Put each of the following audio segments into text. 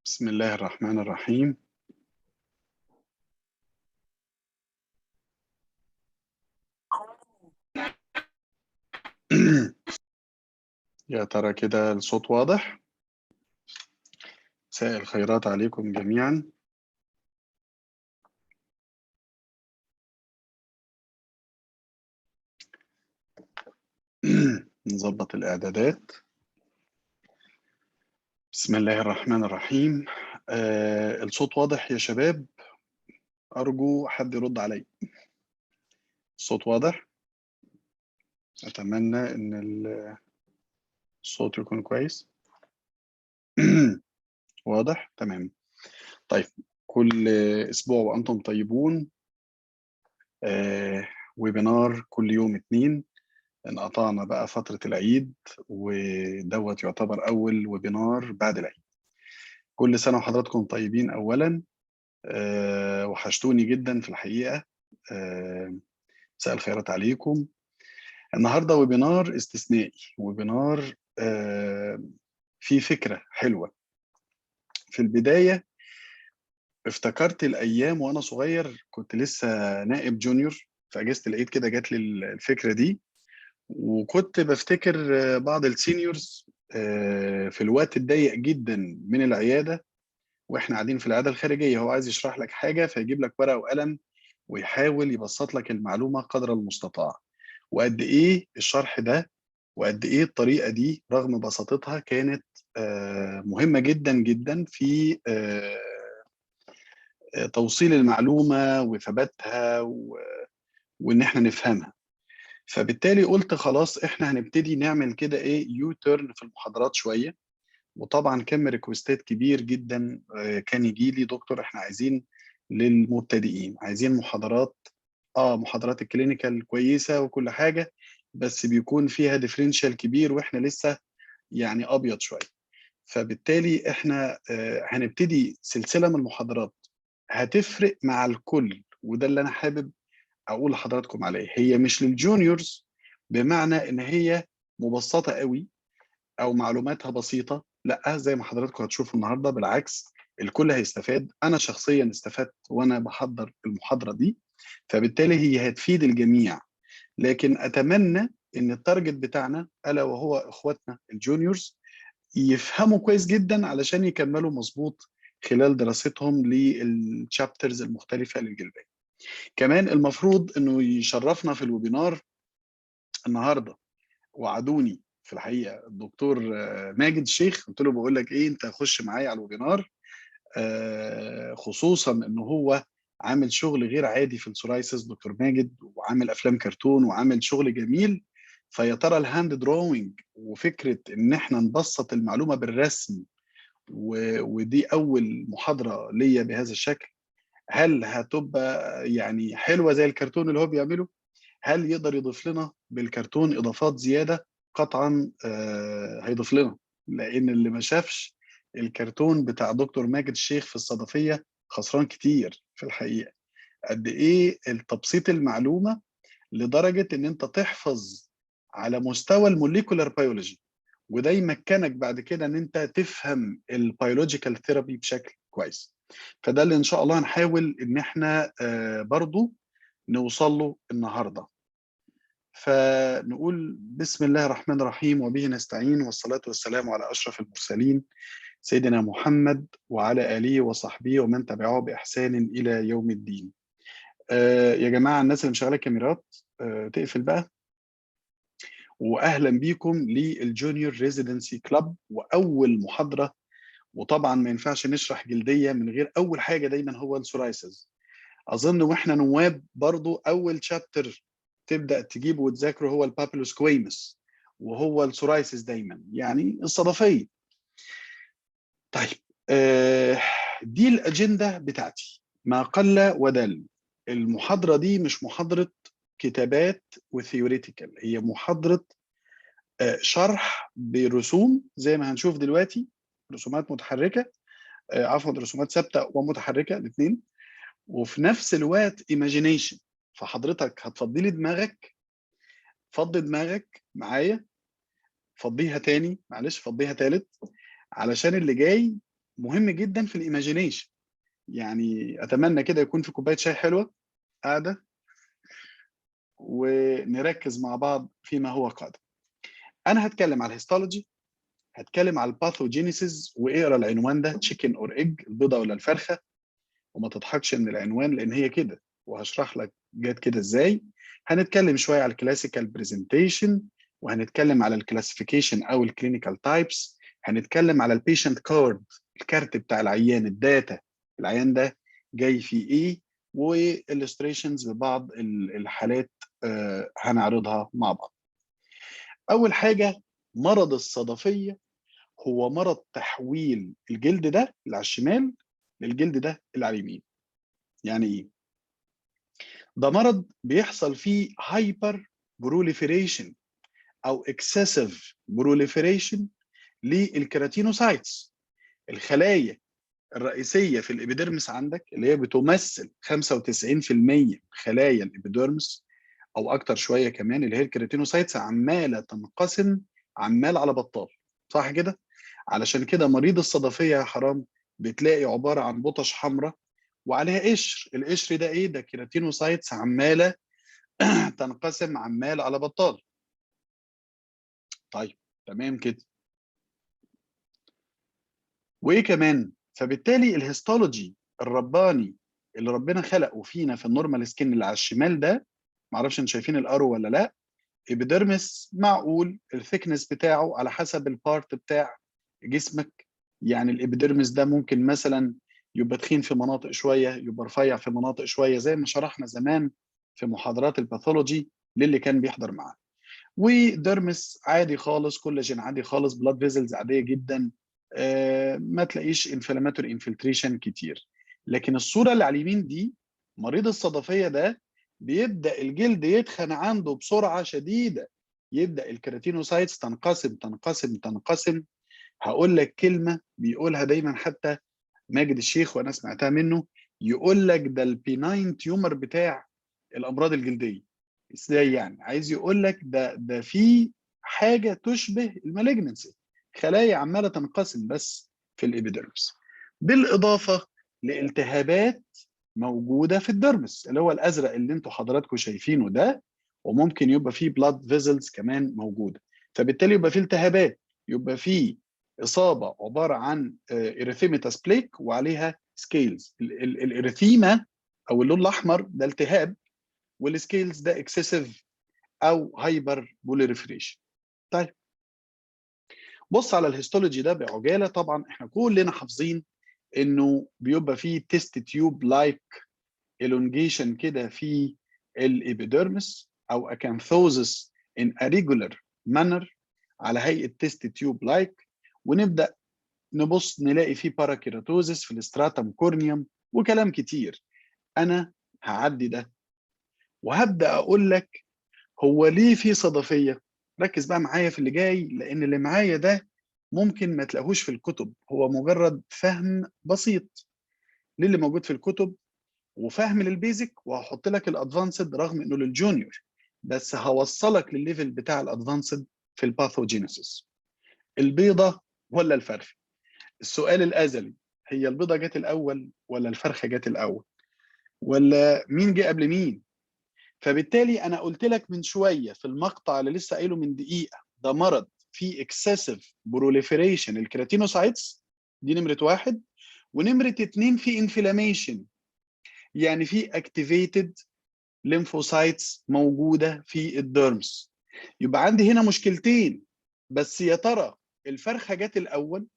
بسم الله الرحمن الرحيم. يا ترى كده الصوت واضح؟ مساء الخيرات عليكم جميعا. نظبط الإعدادات. بسم الله الرحمن الرحيم. الصوت واضح يا شباب؟ أرجو حد يرد علي. الصوت واضح؟ أتمنى إن الصوت يكون كويس. واضح؟ تمام. طيب، كل أسبوع وأنتم طيبون. ويبينار كل يوم اثنين. انقطعنا بقى فترة العيد، ودوت يعتبر أول ويبينار بعد العيد. كل سنة وحضراتكم طيبين. أولا وحشتوني جدا في الحقيقة. مساء الخيرات عليكم. النهاردة ويبينار استثنائي، ويبينار فيه فكرة حلوة. في البداية افتكرت الأيام وأنا صغير، كنت لسه نائب جونيور في أجازة العيد كده، جات لي الفكرة دي. وكنت بفتكر بعض السينيورز في الوقت الضيق جدا من العياده، واحنا قاعدين في العياده الخارجيه، هو عايز يشرح لك حاجه فيجيب لك ورقه وقلم ويحاول يبسط لك المعلومه قدر المستطاع. وقد ايه الشرح ده وقد ايه الطريقه دي رغم بساطتها كانت مهمه جدا جدا في توصيل المعلومه وثباتها وان احنا نفهمها. فبالتالي قلت خلاص احنا هنبتدي نعمل كده ايه يو تيرن في المحاضرات شويه. وطبعا كان ريكوستات كبير جدا، كان يجي لي دكتور احنا عايزين للمبتدئين، عايزين محاضرات. محاضرات الكلينيكال كويسه وكل حاجه، بس بيكون فيها ديفرنشال كبير واحنا لسه يعني ابيض شويه. فبالتالي احنا هنبتدي سلسله من المحاضرات هتفرق مع الكل، وده اللي انا حابب اقول لحضراتكم عليه. هي مش للجونيورز بمعنى ان هي مبسطه قوي او معلوماتها بسيطه، لا، زي ما حضراتكم هتشوفوا النهارده بالعكس، الكل هيستفاد. انا شخصيا استفدت وانا بحضر المحاضره دي، فبالتالي هي هتفيد الجميع. لكن اتمنى ان التارجت بتاعنا الا وهو اخواتنا الجونيورز يفهموا كويس جدا علشان يكملوا مظبوط خلال دراستهم للشابترز المختلفه للجلبان. كمان المفروض انه يشرفنا في الويبينار النهارده، وعدوني في الحقيقه الدكتور ماجد الشيخ. قلت له بقول لك ايه، انت خش معايا على الويبينار، خصوصا ان هو عامل شغل غير عادي في السورايسيس دكتور ماجد، وعامل افلام كرتون وعامل شغل جميل. فيا ترى الهاند دروينج وفكره ان احنا نبسط المعلومه بالرسم، ودي اول محاضره ليا بهذا الشكل، هل هتبقى يعني حلوه زي الكرتون اللي هو بيعمله؟ هل يقدر يضيف لنا بالكرتون اضافات زياده؟ قطعا هيضيف لنا، لان اللي ما شافش الكرتون بتاع دكتور ماجد الشيخ في الصدفيه خسران كتير في الحقيقه. قد ايه التبسيط المعلومه لدرجه ان انت تحفظ على مستوى الموليكولار بيولوجي، وده يمكنك بعد كده ان انت تفهم البيولوجيكال ثيرابي بشكل كويس. فده اللي ان شاء الله هنحاول ان احنا برضو نوصل له النهارده. فنقول بسم الله الرحمن الرحيم وبه نستعين، والصلاة والسلام على أشرف المرسلين سيدنا محمد وعلى آله وصحبه ومن تبعه بإحسان إلى يوم الدين. يا جماعة الناس اللي مشغلة الكاميرات تقفل بقى. وأهلا بيكم للجونيور ريزيدنسي كلاب وأول محاضرة. وطبعا ما ينفعش نشرح جلدية من غير أول حاجة دايما هو السورايسز. أظن وإحنا نواب برضو أول شابتر تبدأ تجيبه وتذاكره هو البابيلوسكويمس، وهو السورايسيس دايما يعني الصدفية. طيب، دي الأجندة بتاعتي ما قل ودل. المحاضرة دي مش محاضرة كتابات وثيوريتيكال، هي محاضرة شرح برسوم زي ما هنشوف دلوقتي، رسومات متحركة، عفوا رسومات ثابتة ومتحركة الاثنين، وفي نفس الوقت imagination. فحضرتك هتفضي لي دماغك، فضي دماغك معايا، فضيها تاني معلش، فضيها تالت، علشان اللي جاي مهم جدا في الايماجينيشن. يعني اتمنى كده يكون في كوبايه شاي حلوه قاعده ونركز مع بعض فيما هو قادم. انا هتكلم على الهيستولوجي، هتكلم على الباثوجينيسيس، واقرا العنوان ده تشيكن اور ايج، البيضه ولا الفرخه، وما تضحكش من العنوان لان هي كده، وهشرح لك جت كده ازاي. هنتكلم شويه على الكلاسيكال برزنتيشن، وهنتكلم على الكلاسيفيكيشن او الكلينيكال تايبس، هنتكلم على البيشنت كارد، الكارت بتاع العيان، الداتا العيان ده جاي فيه ايه، والستريشنز ببعض الحالات هنعرضها مع بعض. اول حاجه، مرض الصدفيه هو مرض تحويل الجلد ده اللي على الشمال للجلد ده اللي على اليمين. يعني ايه؟ ده مرض بيحصل فيه هايبر بروليفريشن او اكسسيف بروليفريشن للكيراتينوسايتس، الخلايا الرئيسيه في الابيديرمس عندك اللي هي بتمثل 95% من خلايا الابيديرمس او اكتر شويه كمان، اللي هي الكيراتينوسايتس عماله تنقسم عمال على بطال، صح كده؟ علشان كده مريض الصدفيه يا حرام بتلاقي عباره عن بطش حمراء وعليها قشر، القشر ده ايه؟ ده كيراتينوسايتس عماله تنقسم عمال على بطال. طيب تمام كده. وايه كمان؟ فبالتالي الهيستولوجي الرباني اللي ربنا خلقه فينا في النورمال سكين اللي على الشمال ده، معرفش انتوا شايفين الارو ولا لا، ابيديرمس معقول الثيكنس بتاعه على حسب البارت بتاع جسمك. يعني الابيديرمس ده ممكن مثلا يبقى تخين في مناطق شويه، يبقى رفيع في مناطق شويه، زي ما شرحنا زمان في محاضرات الباثولوجي للي كان بيحضر معانا. وديرمس عادي خالص، كولاجين عادي خالص، بلاد فيزلز عاديه جدا، ما تلاقيش انفلاماتوري انفلتريشن كتير. لكن الصوره اللي على اليمين دي، مريض الصدفيه ده بيبدا الجلد يتخن عنده بسرعه شديده، يبدا الكيراتينوسايتس تنقسم تنقسم تنقسم. هقول لك كلمه بيقولها دايما حتى ماجد الشيخ وانا سمعتها منه، يقول لك ده البيناين تيومر بتاع الامراض الجلديه. ازاي يعني؟ عايز يقول لك ده في حاجه تشبه المالجنسي، خلايا عماله تنقسم بس في الابيديرمس، بالاضافه لالتهابات موجوده في الدرمس اللي هو الازرق اللي انتوا حضراتكم شايفينه ده، وممكن يبقى فيه بلاد فيزلز كمان موجوده. فبالتالي يبقى فيه التهابات، يبقى فيه اصابه عباره عن اريثيماتس بليك وعليها سكيلز. الاريثيما او اللون الاحمر ده التهاب، والسكيلز ده اكسسيف او هايبر بوليريفريشن. طيب بص على الهيستولوجي ده بعجاله. طبعا احنا كلنا حافظين انه بيبقى فيه تيست تيوب لايك elongation كده في الابيديرمس او اكانثوزس ان a regular manner على هيئه تيست تيوب لايك، ونبدا نبص نلاقي فيه باراكيراتوزس في الاستراتم كورنيوم وكلام كتير. انا هعدي ده وهبدا اقول لك هو ليه في صدفيه. ركز بقى معايا في اللي جاي، لان اللي معايا ده ممكن ما تلاقوش في الكتب، هو مجرد فهم بسيط للي موجود في الكتب وفهم للبيزك، وهحط لك الادفانسد رغم انه للجونيور، بس هوصلك للليفل بتاع الادفانسد في الباثوجينيسيس. البيضه ولا الفرخه؟ السؤال الازلي، هي البيضه جت الاول ولا الفرخه جت الاول، ولا مين جه قبل مين؟ فبالتالي انا قلت لك من شويه في المقطع اللي لسه قايله من دقيقه، ده مرض فيه اكسسيف بروليفريشن الكراتينوسايتس، دي نمره واحد. ونمره اتنين في انفلاميشن، يعني في اكتيفيتد ليمفوسايتس موجوده في الديرمس. يبقى عندي هنا مشكلتين، بس يا ترى الفرخه جت الاول؟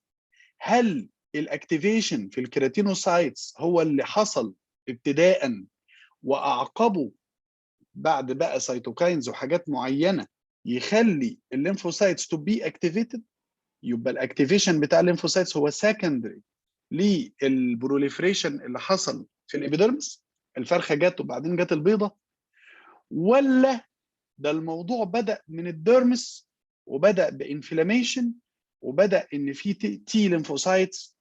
هل الاكتيفيشن في الكيراتينوسايتس هو اللي حصل ابتداء واعقبه بعد بقى سيتوكاينز وحاجات معينه يخلي الليمفوسايتس تو بي اكتيفيتد؟ يبقى الاكتيفيشن بتاع الليمفوسايتس هو سكندري للبروليفريشن اللي حصل في الابيديرمس، الفرخه جت وبعدين جت البيضه؟ ولا ده الموضوع بدأ من الديرمس وبدأ بانفلاميشن، وبدأ ان في تي ليمفوسايتس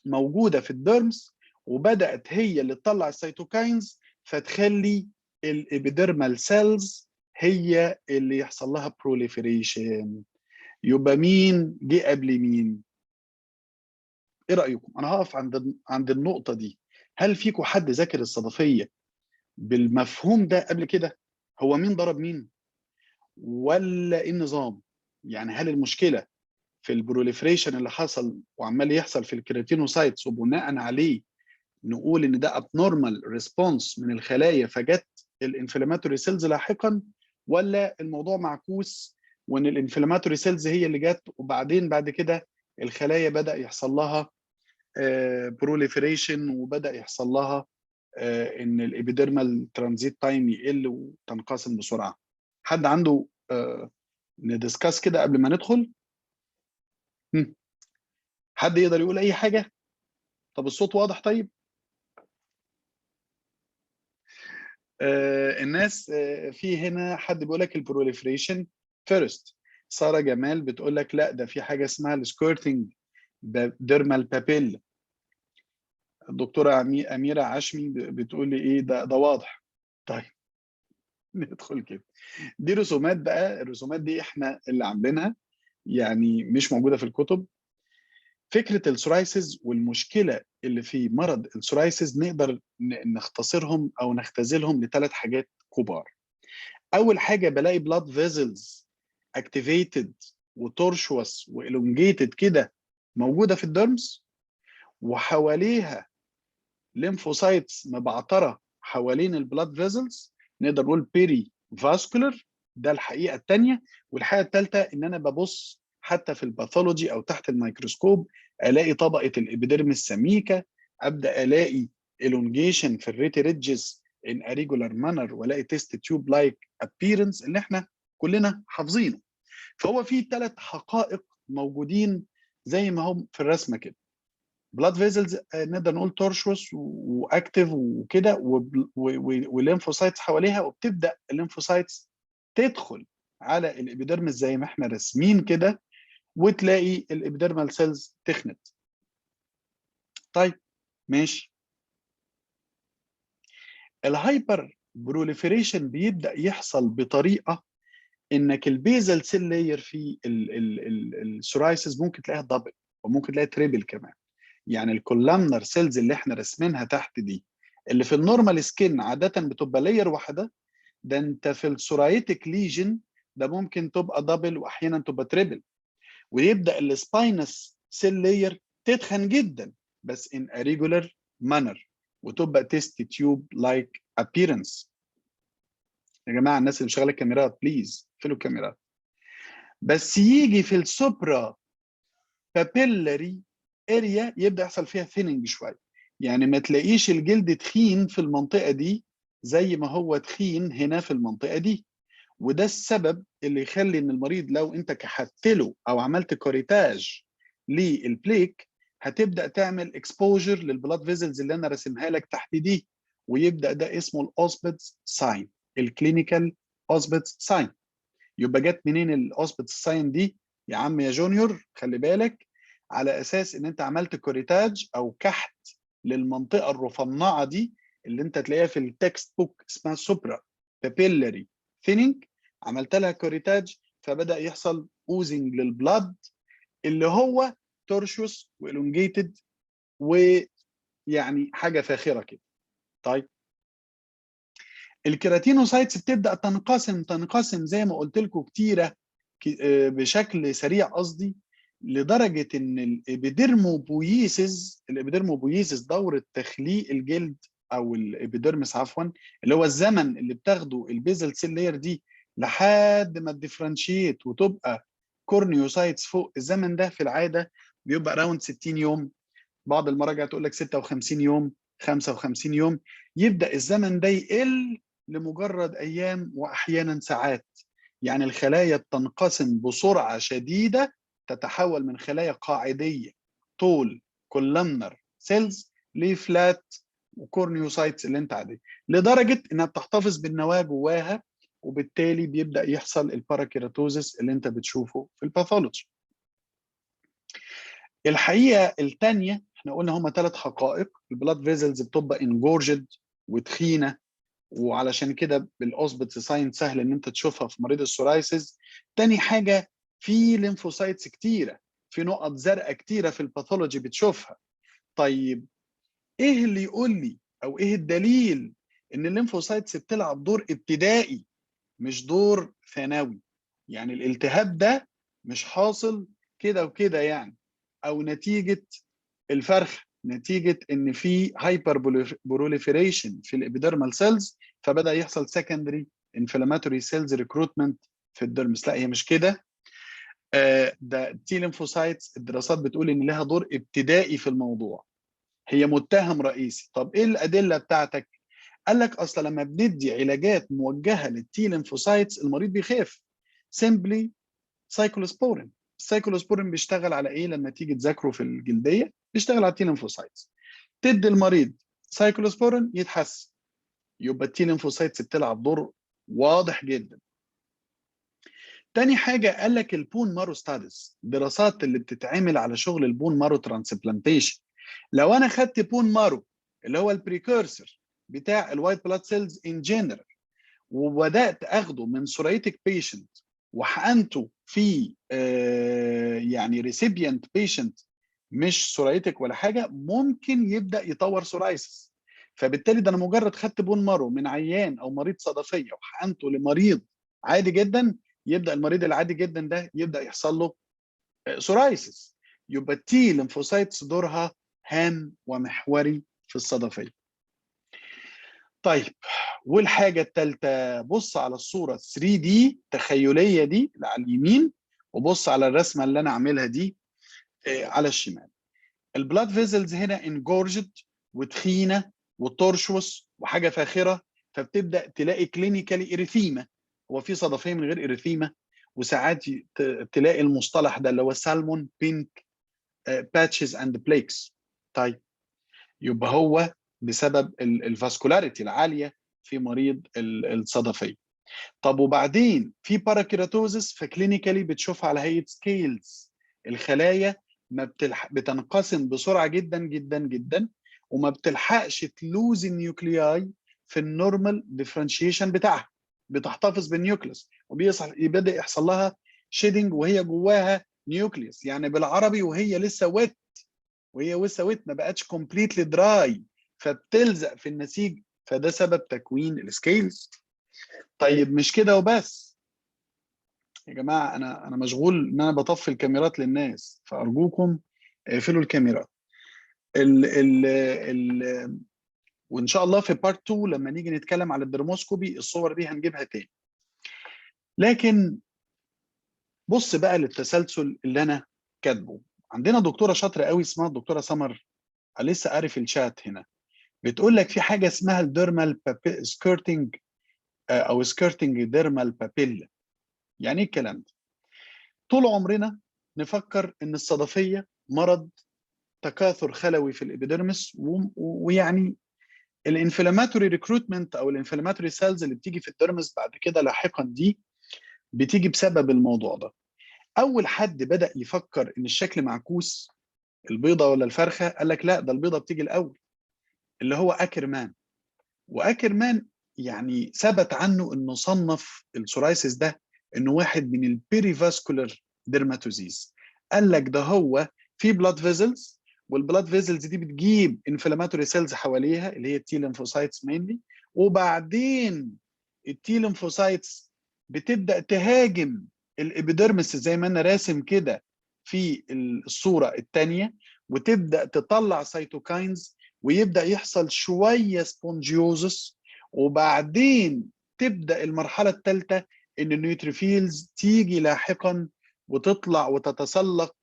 موجوده في الديرمس وبدأت هي اللي تطلع السيتوكاينز فتخلي الابيديرمال سيلز هي اللي يحصل لها بروليفريشن؟ يبقى مين جه قبل مين؟ ايه رايكم؟ انا هقف عند النقطه دي. هل فيكم حد ذاكر الصدفيه بالمفهوم ده قبل كده؟ هو مين ضرب مين ولا ايه النظام؟ يعني هل المشكله في البروليفريشن اللي حصل وعمال يحصل في الكيراتينوسايتس وبناء عليه نقول ان ده ابنورمال ريسبونس من الخلايا فجت الانفلاماتوري سيلز لاحقا، ولا الموضوع معكوس وان الانفلاماتوري سيلز هي اللي جت وبعدين بعد كده الخلايا بدا يحصل لها بروليفريشن وبدا يحصل لها ان الابيديرمال ترانزيت تايم يقل وتنقسم بسرعه؟ حد عنده ندسكاس كده قبل ما ندخل؟ حد يقدر يقول اي حاجه؟ طب الصوت واضح؟ طيب الناس في هنا حد بيقول لك البروليفريشن فيرست. ساره جمال بتقول لك لا ده في حاجه اسمها السكيرتنج ديرمال بابيل. الدكتوره اميره عشمي بتقول لي ايه ده واضح. طيب ندخل كده. دي رسومات بقى، الرسومات دي احنا اللي عاملينها، يعني مش موجوده في الكتب. فكره السورايسيس والمشكله اللي في مرض السورايسيس نقدر نختصرهم او نختزلهم لثلاث حاجات كبار. اول حاجه بلاقي بلاد فيزلز اكتيفيتد وتورشوس والونجيتد كده موجوده في الدرمز، وحواليها ليمفوسايتس مبعتره حوالين البلاد فيزلز، نقدر نقول بيري فاسكولار. ده الحقيقه الثانيه. والحقيقه الثالثه ان انا ببص حتى في الباثولوجي او تحت الميكروسكوب الاقي طبقه الابيديرمس سميكه، ابدا الاقي elongation في الريتي ريدجز in a regular manner، والاقي تيست تيوب لايك appearance اللي احنا كلنا حافظينه. فهو في ثلاث حقائق موجودين زي ما هم في الرسمه كده. بلاد فيزلز نقدر نقول تورشوس واكتف وكده والليمفوسايتس حواليها، وبتبدا الليمفوسايتس تدخل على الابيديرمس زي ما احنا راسمين كده، وتلاقي الابيديرمال سيلز تخنت. طيب ماشي. الهايبر بروليفريشن بيبدا يحصل بطريقه انك البيزل سيل لاير في السورايسيس ممكن تلاقيها دبل وممكن تلاقيها تريبل كمان. يعني الكولامنر سيلز اللي احنا راسمينها تحت دي اللي في النورمال سكين عاده بتبقى لاير واحده، ده انت في السورايتك ليجن ده ممكن تبقى دبل واحيانا تبقى تريبل. ويبدا السباينس سيل لاير تتخن جدا بس in a regular manner وتبقى تيست تيوب لايك appearance. يا جماعه الناس اللي مشغله الكاميرات بليز اقفلوا الكاميرات. بس يجي في السوبرا بابيلاري اريا يبدا يحصل فيها ثيننج شويه، يعني ما تلاقيش الجلد تخين في المنطقه دي زي ما هو تخين هنا في المنطقه دي. وده السبب اللي يخلي ان المريض لو انت كحت له او عملت كوريتاج للبليك هتبدا تعمل اكسبوجر للبلاد فيزلز اللي انا راسمها لك تحت دي، ويبدا ده اسمه الاوسبيتس ساين، الكلينيكال اوسبيتس ساين. يبقى جت منين الاوسبيتس ساين دي يا عم يا جونيور؟ خلي بالك، على اساس ان انت عملت كوريتاج او كحت للمنطقه الرفنعه دي اللي انت تلاقيها في التكست بوك اسمها سوبرا بابيلاري ثيننج، عملت لها كوريتاج فبدا يحصل اوزنج للبلاد اللي هو تورشوس والونجيتد ويعني حاجه فاخره كده. طيب الكيراتينوسايتس بتبدا تنقسم زي ما قلت لكم كتيره بشكل سريع قصدي، لدرجه ان الابيديرموبويسيس دوره تخليق الجلد او الابيديرمس عفوا، اللي هو الزمن اللي بتاخده البيزل سيل لاير دي لحد ما تديفرنشيت وتبقى كورنيوسايتس فوق، الزمن ده في العاده بيبقى راوند 60 يوم، بعض المراجع تقول لك 56 يوم 55 يوم. يبدا الزمن ده يقل لمجرد ايام واحيانا ساعات. يعني الخلايا بتنقسم بسرعه شديده، تتحول من خلايا قاعديه طول كولمنر سيلز لفلات وكورنيوسايتس اللي انت عاديه، لدرجه انها بتحتفظ بالنواه جواها، وبالتالي بيبدا يحصل الباراكيراتوزس اللي انت بتشوفه في الباثولوجي. الحقيقه الثانيه احنا قلنا هما ثلاث حقائق. البلاد فيزلز بتبقى انجورجد وتخينه، وعلشان كده بالاوسبيتس ساين سهل ان انت تشوفها في مريض السورايسيس. تاني حاجه في ليمفوسايتس كتيره في نقط زرقاء كتيره في الباثولوجي بتشوفها. طيب ايه اللي يقول لي او ايه الدليل ان الليمفوسايتس بتلعب دور ابتدائي مش دور ثانوي؟ يعني الالتهاب ده مش حاصل كده وكده يعني، او نتيجه الفرخ، نتيجه ان في هايبر بروليفريشن في الابيدرمال سيلز فبدا يحصل سكندري انفلاماتوري سيلز ريكروتمنت في الدرمس. لا هي مش كده. ده التي ليمفوسايتس الدراسات بتقول ان لها دور ابتدائي في الموضوع، هي متهم رئيسي. طب ايه الادله بتاعتك؟ قال لك اصلا لما بندي علاجات موجهه للتي ليمفوسايتس المريض بيخاف. سيمبلي سايكلوسبورين. السايكلوسبورين بيشتغل على ايه لما تيجي تذاكره في الجلديه؟ بيشتغل على التي ليمفوسايتس. تدي المريض سايكلوسبورين يتحسن، يبقى التي ليمفوسايتس بتلعب دور واضح جدا. تاني حاجه قال لك البون مارو ستاديز، دراسات اللي بتتعمل على شغل البون مارو ترانسبلانتيشن. لو انا خدت بون مارو اللي هو البريكورسور بتاع الوايت بلاد سيلز ان جنرال وبدات اخده من سوريتك بيشنت وحقنته في يعني ريسيبيانت بيشنت مش سوريتك ولا حاجه، ممكن يبدا يطور سورايسس. فبالتالي ده انا مجرد خدت بون مارو من عيان او مريض صدفيه وحقنته لمريض عادي جدا، يبدا المريض العادي جدا ده يبدا يحصل له سورايسس. يبقى التي ليمفوسايتس دورها هام ومحوري في الصدفيه. طيب والحاجه الثالثه، بص على الصوره 3 دي تخيليه دي اللي على اليمين، وبص على الرسمه اللي انا عاملها دي على الشمال. البلاد فيزلز هنا انجورجد وتخينه وترشوس وحاجه فاخره، فبتبدا تلاقي كلينيكالي اريثيما. هو في صدفيه من غير اريثيما، وساعات تلاقي المصطلح ده اللي هو سالمون بينك باتشز اند بليكس. طيب يبقى هو بسبب الفاسكولاريتي العاليه في مريض الصدفيه. طب وبعدين في باراكيراتوزس، فكلينيكالي بتشوفها على هيئه سكيلز، الخلايا ما بتنقسم بسرعه جدا جدا جدا وما بتلحقش تلوز النيوكلياي في النورمال ديفرنشيشن بتاعها، بتحتفظ بالنيوكليوس وبيبدا يحصل لها شيدنج وهي جواها نيوكليوس، يعني بالعربي وهي لسه ويت، ما بقتش كومبليتلي دراي، فبتلزق في النسيج، فده سبب تكوين السكيلز. طيب مش كده وبس يا جماعه، انا مشغول ان انا بطفي الكاميرات للناس، فارجوكم اقفلوا الكاميرات. ال ال ال وان شاء الله في بارت 2 لما نيجي نتكلم على الدرموسكوبي الصور دي هنجيبها تاني. لكن بص بقى للتسلسل اللي انا كاتبه. عندنا دكتوره شاطره قوي اسمها الدكتوره سمر، لسه قاري في الشات هنا، بتقول لك في حاجه اسمها الديرمال سكيرتنج او سكيرتنج ديرمال بابيلا. يعني ايه الكلام ده؟ طول عمرنا نفكر ان الصدفيه مرض تكاثر خلوي في الابيديرمس، ويعني الانفلاماتوري ريكروتمنت او الانفلاماتوري سيلز اللي بتيجي في الديرمس بعد كده لاحقا دي بتيجي بسبب الموضوع ده. اول حد بدا يفكر ان الشكل معكوس، البيضه ولا الفرخه، قال لك لا ده البيضه بتيجي الاول، اللي هو اكرمان. واكرمان يعني ثبت عنه انه صنف السورايسيس ده انه واحد من البيريفاسكولار ديرماتوزيز. قال لك ده هو في بلاد فيزلز، والبلاد فيزلز دي بتجيب انفلاماتوري سيلز حواليها اللي هي التي ليمفوسايتس مينلي، وبعدين التي ليمفوسايتس بتبدا تهاجم الابيديرمس زي ما انا راسم كده في الصوره الثانيه، وتبدا تطلع سيتوكاينز ويبدا يحصل شويه سبونجيوزس، وبعدين تبدا المرحله الثالثه ان النيوتروفيلز تيجي لاحقا وتطلع وتتسلق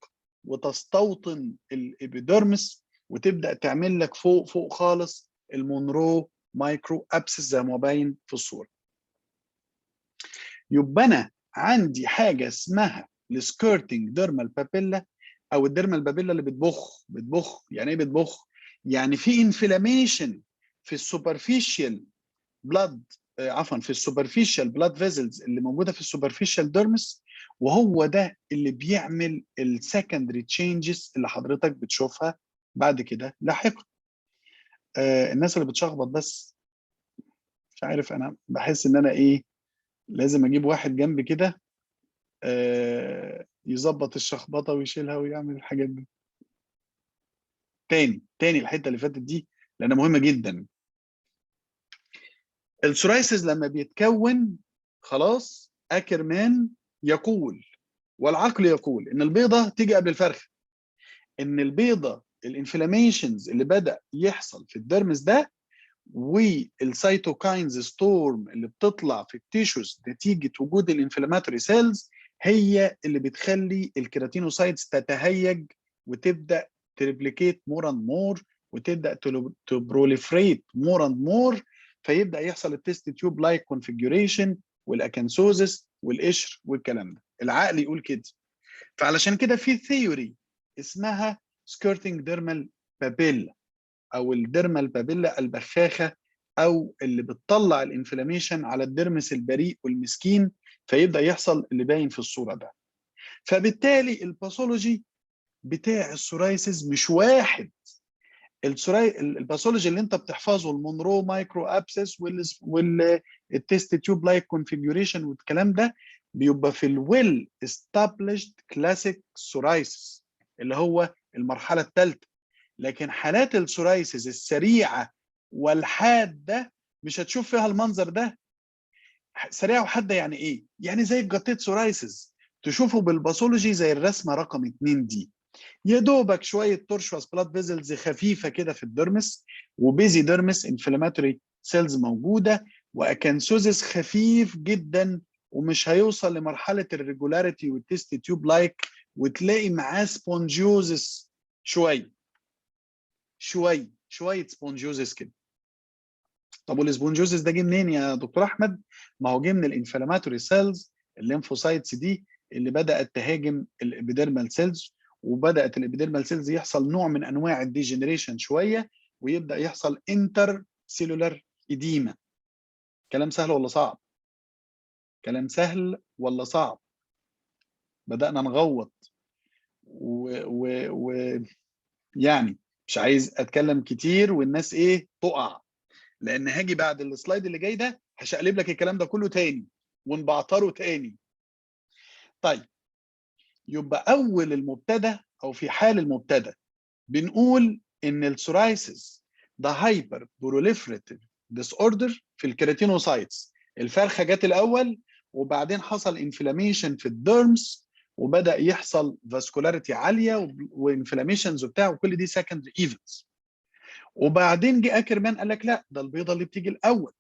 وتستوطن الابيديرمس، وتبدا تعمل لك فوق فوق خالص المونرو مايكرو ابسس زي ما باين في الصوره. يبقى انا عندي حاجه اسمها السكيرتنج ديرمال بابيلا، او الديرمال بابيلا اللي بتبخ. يعني ايه بتبخ؟ يعني في انفلاميشن في السوبرفيشال بلاد، عفوا في السوبرفيشال بلاد فيزلز اللي موجوده في السوبرفيشال ديرمس، وهو ده اللي بيعمل السكندري تشينجز اللي حضرتك بتشوفها بعد كده لاحقا. الناس اللي بتشخبط بس مش عارف، انا بحس ان انا ايه، لازم اجيب واحد جنبي كده يظبط الشخبطه ويشيلها ويعمل الحاجات دي. تاني الحته اللي فاتت دي لانها مهمه جدا. السورايسيس لما بيتكون خلاص اكرمان يقول والعقل يقول ان البيضه تيجي قبل الفرخه، ان البيضه الانفلاميشنز اللي بدا يحصل في الدرمس ده والسيتوكاينز ستورم اللي بتطلع في التيشوز نتيجه وجود الانفلاماتوري سيلز هي اللي بتخلي الكيراتينوسايتس تتهيج وتبدا تريبليكيت مور اند مور وتبدا تبروليفريت مور اند مور، فيبدا يحصل التست تيوب لايك كونفيجريشن والاكنسوزس والقشر والكلام ده. العقل يقول كده. فعلشان كده في ثيوري اسمها سكيرتنج ديرمال بابيلا او الديرمال بابيلا البخاخه، او اللي بتطلع الانفلاميشن على الدرمس البريء والمسكين فيبدا يحصل اللي باين في الصوره ده. فبالتالي الباثولوجي بتاع السورايسيس مش واحد. الباثولوجي اللي انت بتحفظه المونرو مايكرو ابسس والتست تيوب لايك كونفيجريشن والكلام ده بيبقى في الويل استابليشد كلاسيك سورايسيس اللي هو المرحله الثالثه. لكن حالات السورايسيس السريعه والحاده مش هتشوف فيها المنظر ده. سريعه وحاده يعني ايه؟ يعني زي الجاتيت سورايسيس تشوفه بالباثولوجي زي الرسمه رقم 2 دي، يا دوبك شويه تورشواس بلاد فيزلز خفيفه كده في الدرمس وبيزي درمس انفلاماتوري سيلز موجوده واكنسوزس خفيف جدا ومش هيوصل لمرحله الريجولاريتي والتست تيوب لايك، وتلاقي معاه سبونجيوزس شويه سبونجيوزس كده. طب والسبونجيوزس ده جه منين يا دكتور احمد؟ ما هو جه من الانفلاماتوري سيلز الليمفوسايتس دي اللي بدات تهاجم الابيديرمال سيلز، وبدات الابيديرمال سيلز يحصل نوع من انواع الديجنريشن شويه ويبدا يحصل انتر سيلولار اديما. كلام سهل ولا صعب؟ كلام سهل ولا صعب؟ بدانا نغوط يعني مش عايز اتكلم كتير والناس ايه تقع، لان هاجي بعد السلايد اللي جاي ده هشقلب لك الكلام ده كله تاني ونبعتره تاني. طيب يبقى اول المبتدا او في حال المبتدا بنقول ان السورايسيس ده هايبر بروليفريتيف ديس اوردر في الكيراتينوسايتس. الفرخه جت الاول وبعدين حصل انفلاميشن في الديرمس وبدا يحصل فاسكولاريتي عاليه وانفلاميشنز وبتاع، وكل دي سكندري ايفنتس. وبعدين جه اكرمان قال لك لا ده البيضه اللي بتيجي الاول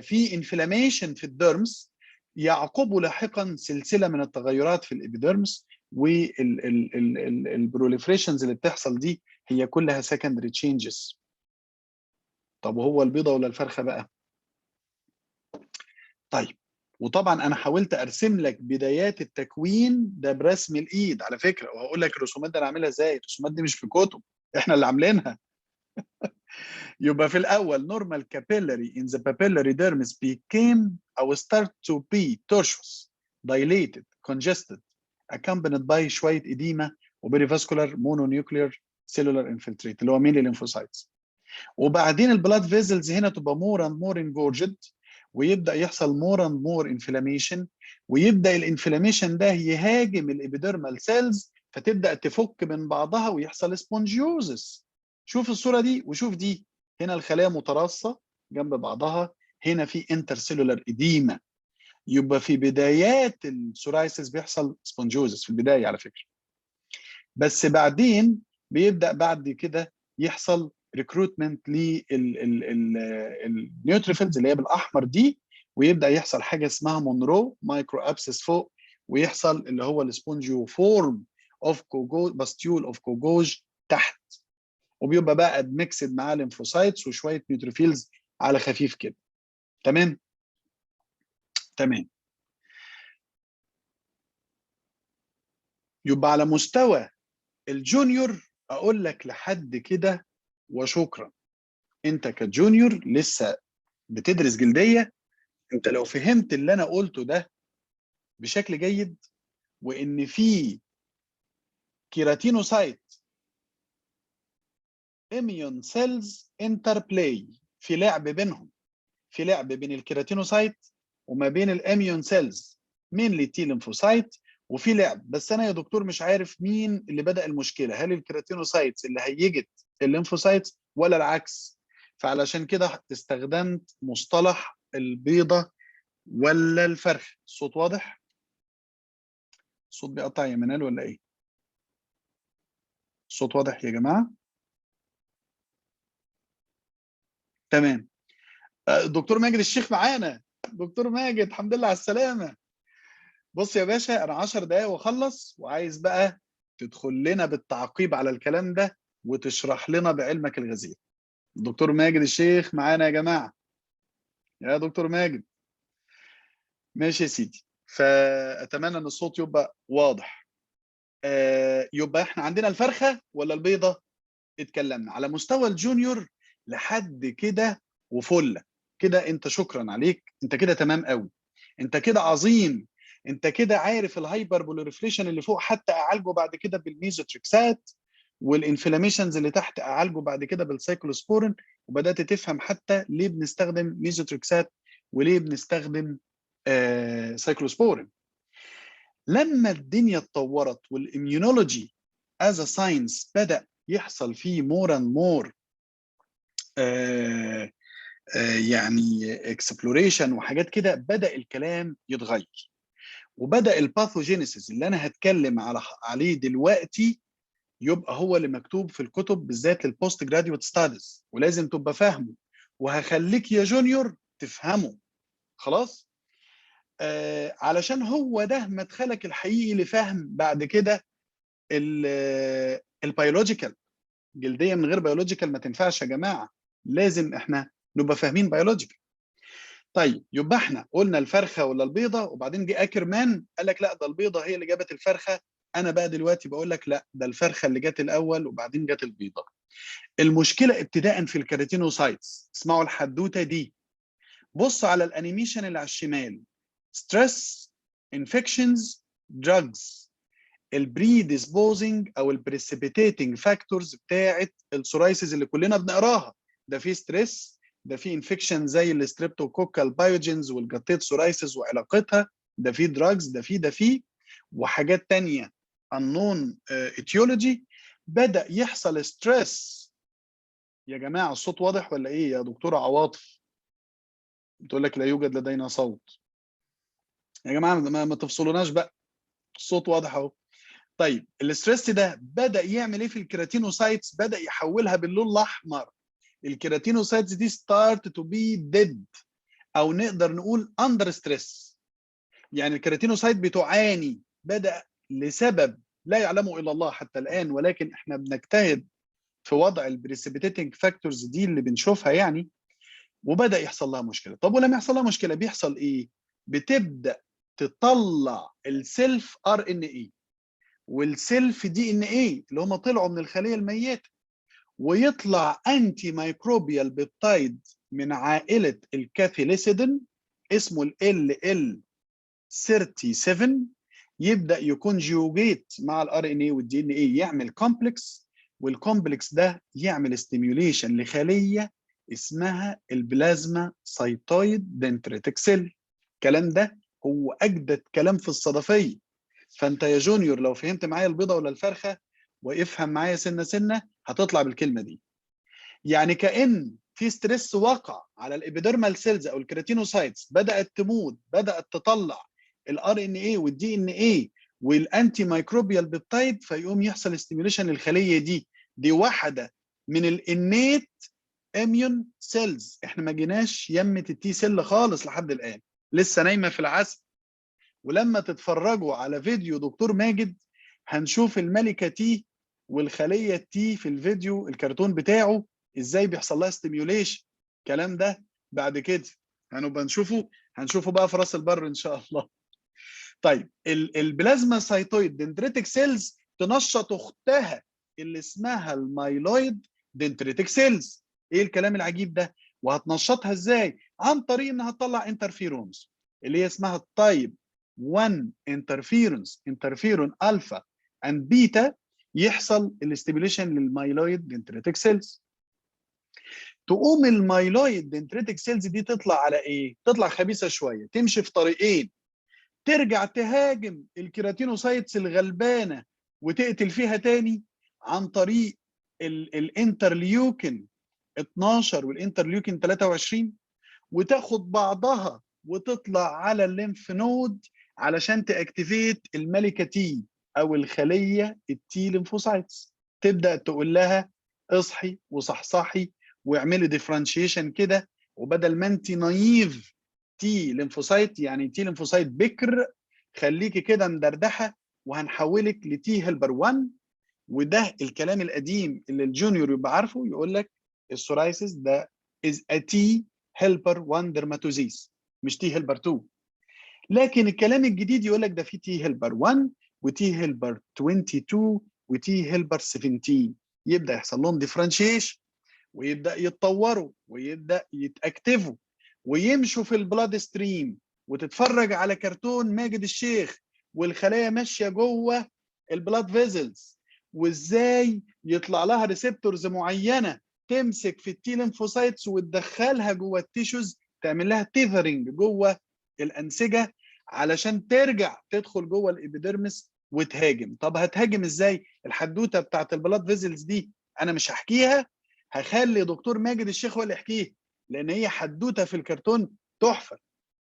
في انفلاميشن في الديرمس يعقبه لاحقا سلسله من التغيرات في الابيديرمس، والبروليفريشنز اللي بتحصل دي هي كلها سكندري تشينجز. طب وهو البيضه ولا الفرخه بقى؟ طيب وطبعا انا حاولت ارسم لك بدايات التكوين ده برسم الايد على فكره، وهقول لك الرسومات دي انا عاملها ازاي. الرسومات دي مش في كتب، احنا اللي عاملينها. يبقى في الاول normal capillary in the papillary dermis became or start to be tortuous, dilated, congested, accompanied by شويه edema وبريفاسكولار mononuclear cellular infiltrate اللي هو مين الليمفوسايتس. وبعدين البلاد فيزلز هنا تبقى more and more engorged ويبدا يحصل more and more inflammation، ويبدا الانفلاميشن ده يهاجم الابيديرمال سيلز فتبدا تفك من بعضها ويحصل سبونجيوزس. شوف الصوره دي وشوف دي، هنا الخلايا متراصه جنب بعضها، هنا في انترسيلولار اديما. يبقى في بدايات السورايسيس بيحصل سبونجيوزس في البدايه على فكره، بس بعدين بيبدا بعد كده يحصل ريكروتمنت للنيوتروفيلز اللي هي بالاحمر دي، ويبدا يحصل حاجه اسمها مونرو مايكرو ابسس فوق، ويحصل اللي هو السبونجيو فورم اوف كوجوج باستيول اوف كوجوج تحت، وبيبقى بقى ميكسد معاه ليمفوسايتس وشويه نيوتروفيلز على خفيف كده. تمام تمام. يبقى على مستوى الجونيور اقول لك لحد كده وشكرا. انت كجونيور لسه بتدرس جلديه، انت لو فهمت اللي انا قلته ده بشكل جيد وان في كيراتينوسايت اميون سيلز انتربلاي، في لعب بينهم، في لعب بين الكيراتينوسايت وما بين الاميون سيلز مين تي ليمفوسايت وفي لعب، بس انا يا دكتور مش عارف مين اللي بدأ المشكله، هل الكيراتينوسايتس اللي هيجت الليمفوسايتس ولا العكس؟ فعلشان كده استخدمت مصطلح البيضه ولا الفرخ. الصوت واضح؟ الصوت بيقطع يا منال ولا ايه؟ الصوت واضح يا جماعه؟ تمام. دكتور ماجد الشيخ معانا. دكتور ماجد الحمد لله على السلامه. بص يا باشا، انا 10 دقايق واخلص، وعايز بقى تدخل لنا بالتعقيب على الكلام ده وتشرح لنا بعلمك الغزير. دكتور ماجد الشيخ معانا يا جماعه؟ يا دكتور ماجد. ماشي يا سيدي، فاتمنى ان الصوت يبقى واضح. يبقى احنا عندنا الفرخه ولا البيضه؟ اتكلمنا على مستوى الجونيور لحد كده وفله كده. انت شكرا عليك، انت كده تمام قوي، انت كده عظيم، انت كده عارف الهايبر بوليريفريشن اللي فوق حتى اعالجه بعد كده بالميزوتريكسات، والانفلاميشنز اللي تحت اعالجه بعد كده بالسايكلوسبورين، وبدات تفهم حتى ليه بنستخدم ميزوتريكسات وليه بنستخدم سايكلوسبورين. لما الدنيا اتطورت والاميونولوجي از ساينس بدا يحصل فيه مور اند مور يعني اكسبلوريشن وحاجات كده، بدا الكلام يتغير، وبدا الباثوجينيسيس اللي انا هتكلم عليه دلوقتي يبقى هو اللي مكتوب في الكتب بالذات للبوست جراديويت ستاديز، ولازم تبقى فاهمه، وهخليك يا جونيور تفهمه. خلاص؟ علشان هو ده مدخلك الحقيقي لفهم بعد كده البيولوجيكال. جلديه من غير بيولوجيكال ما تنفعش يا جماعه، لازم احنا نبقى فاهمين بيولوجيكال. طيب يبقى احنا قلنا الفرخه ولا البيضه، وبعدين جه اكرمان قال لك لا ده البيضه هي اللي جابت الفرخه. انا بقى دلوقتي بقول لك لا، ده الفرخه اللي جت الاول وبعدين جت البيضه. المشكله ابتداء في الكيراتينوسايتس. اسمعوا الحدوته دي. بص على الانيميشن اللي على الشمال: ستريس، انفكشنز، دراجز. البريديسبوزنج او البريسيبيتيتنج فاكتورز بتاعه السورايسيس اللي كلنا بنقراها، ده في ستريس، ده في انفكشن زي الستريبتوكوكال بايوجينز والجاتيت سورايسيس وعلاقتها، ده في دراجز، ده في وحاجات تانية unknown etiology. بدأ يحصل ستريس. يا جماعة الصوت واضح ولا ايه يا دكتورة عواطف؟ بتقول لك لا يوجد لدينا صوت. يا جماعة ما تفصلوناش بقى، الصوت واضح اهو. طيب الاستريس ده بدا يعمل ايه في الكيراتينوسايتس؟ بدا يحولها باللون الاحمر. الكيراتينوسايتس دي ستارت تو بي ديد، او نقدر نقول اندر ستريس. يعني الكيراتينوسايت بتعاني، بدا لسبب لا يعلمه الا الله حتى الان، ولكن احنا بنجتهد في وضع البريسيبيتيتنج فاكتورز دي اللي بنشوفها يعني، وبدا يحصل لها مشكله. طب ولما يحصل لها مشكله بيحصل ايه؟ بتبدا تطلع السيلف ار ان اي والسيلف دي ان ايه اللي هم طلعوا من الخليه الميته، ويطلع انتي مايكروبيال بيبتايد من عائله الكاثيليسيدين اسمه ال 37، يبدا يكونجوجيت مع الار ان اي والدي ان اي يعمل كومبلكس، والكومبلكس ده يعمل ستيميوليشن لخليه اسمها البلازما سايتويد دنتريتك سيل. الكلام ده هو اجدد كلام في الصدفيه. فانت يا جونيور لو فهمت معايا البيضه ولا الفرخه وافهم معايا سنه سنه هتطلع بالكلمه دي. يعني كأن في ستريس وقع على الابيديرمال سيلز او الكرياتينوسايتس، بدات تموت، بدات تطلع الار ان اي والدي ان اي والانتي مايكروبيال بيبتايد، فيقوم يحصل ستيميوليشن للخليه دي. دي واحده من الانيت اميون سيلز. احنا ما جيناش يمه التي سيل خالص لحد الان، لسه نايمه في العسل. ولما تتفرجوا على فيديو دكتور ماجد هنشوف الملكه تي والخليه تي في الفيديو الكرتون بتاعه ازاي بيحصل لها ستيميوليشن. الكلام ده بعد كده هنبقى هنشوفه بقى في راس البر ان شاء الله. طيب البلازما سايتويد دندريتك سيلز تنشط اختها اللي اسمها المايلويد دندريتك سيلز. ايه الكلام العجيب ده؟ وهتنشطها ازاي؟ عن طريق انها تطلع انترفيرونز اللي هي اسمها التايب 1 انترفيرونز، انترفيرون الفا اند بيتا، يحصل الاستيميوليشن للمايلويد دندريتك سيلز. تقوم المايلويد دندريتك سيلز دي تطلع على ايه؟ تطلع خبيثه شويه، تمشي في طريقين. ترجع تهاجم الكيراتينوسايتس الغلبانه وتقتل فيها تاني عن طريق الانترليوكين 12 والانترليوكين 23، وتاخد بعضها وتطلع على الليمف نود علشان تاكتيفيت الملكه تي او الخليه التي ليمفوسايتس. تبدا تقول لها اصحي وصحصحي واعملي ديفرنشيشن كده، وبدل ما انت نايف تي ليمفوسايت يعني تي ليمفوسايت بكر، خليكي كده مدردحه وهنحولك لتي هيلبر 1. وده الكلام القديم اللي الجونيور يبقى عارفه، يقول لك السورايسيس ده is a T helper 1 dermatoses مش T helper 2. لكن الكلام الجديد يقول لك ده في T helper 1 وتي هيلبر 22 وتي هيلبر 17. يبدا يحصل لهم ديفرنشيشن ويبدا يتطوروا ويبدا يتاكتفوا ويمشوا في البلاد ستريم، وتتفرج على كرتون ماجد الشيخ والخلايا ماشيه جوه البلاد فيزلز، وازاي يطلع لها ريسبتورز معينه تمسك في التي ليمفوسايتس وتدخلها جوه التيشوز، تعمل لها تيذرنج جوه الانسجه علشان ترجع تدخل جوه الابيديرمس وتهاجم. طب هتهاجم ازاي؟ الحدوته بتاعت البلاد فيزلز دي انا مش هحكيها، هخلي دكتور ماجد الشيخ هو اللي يحكيها، لان هي حدوته في الكرتون تحفه،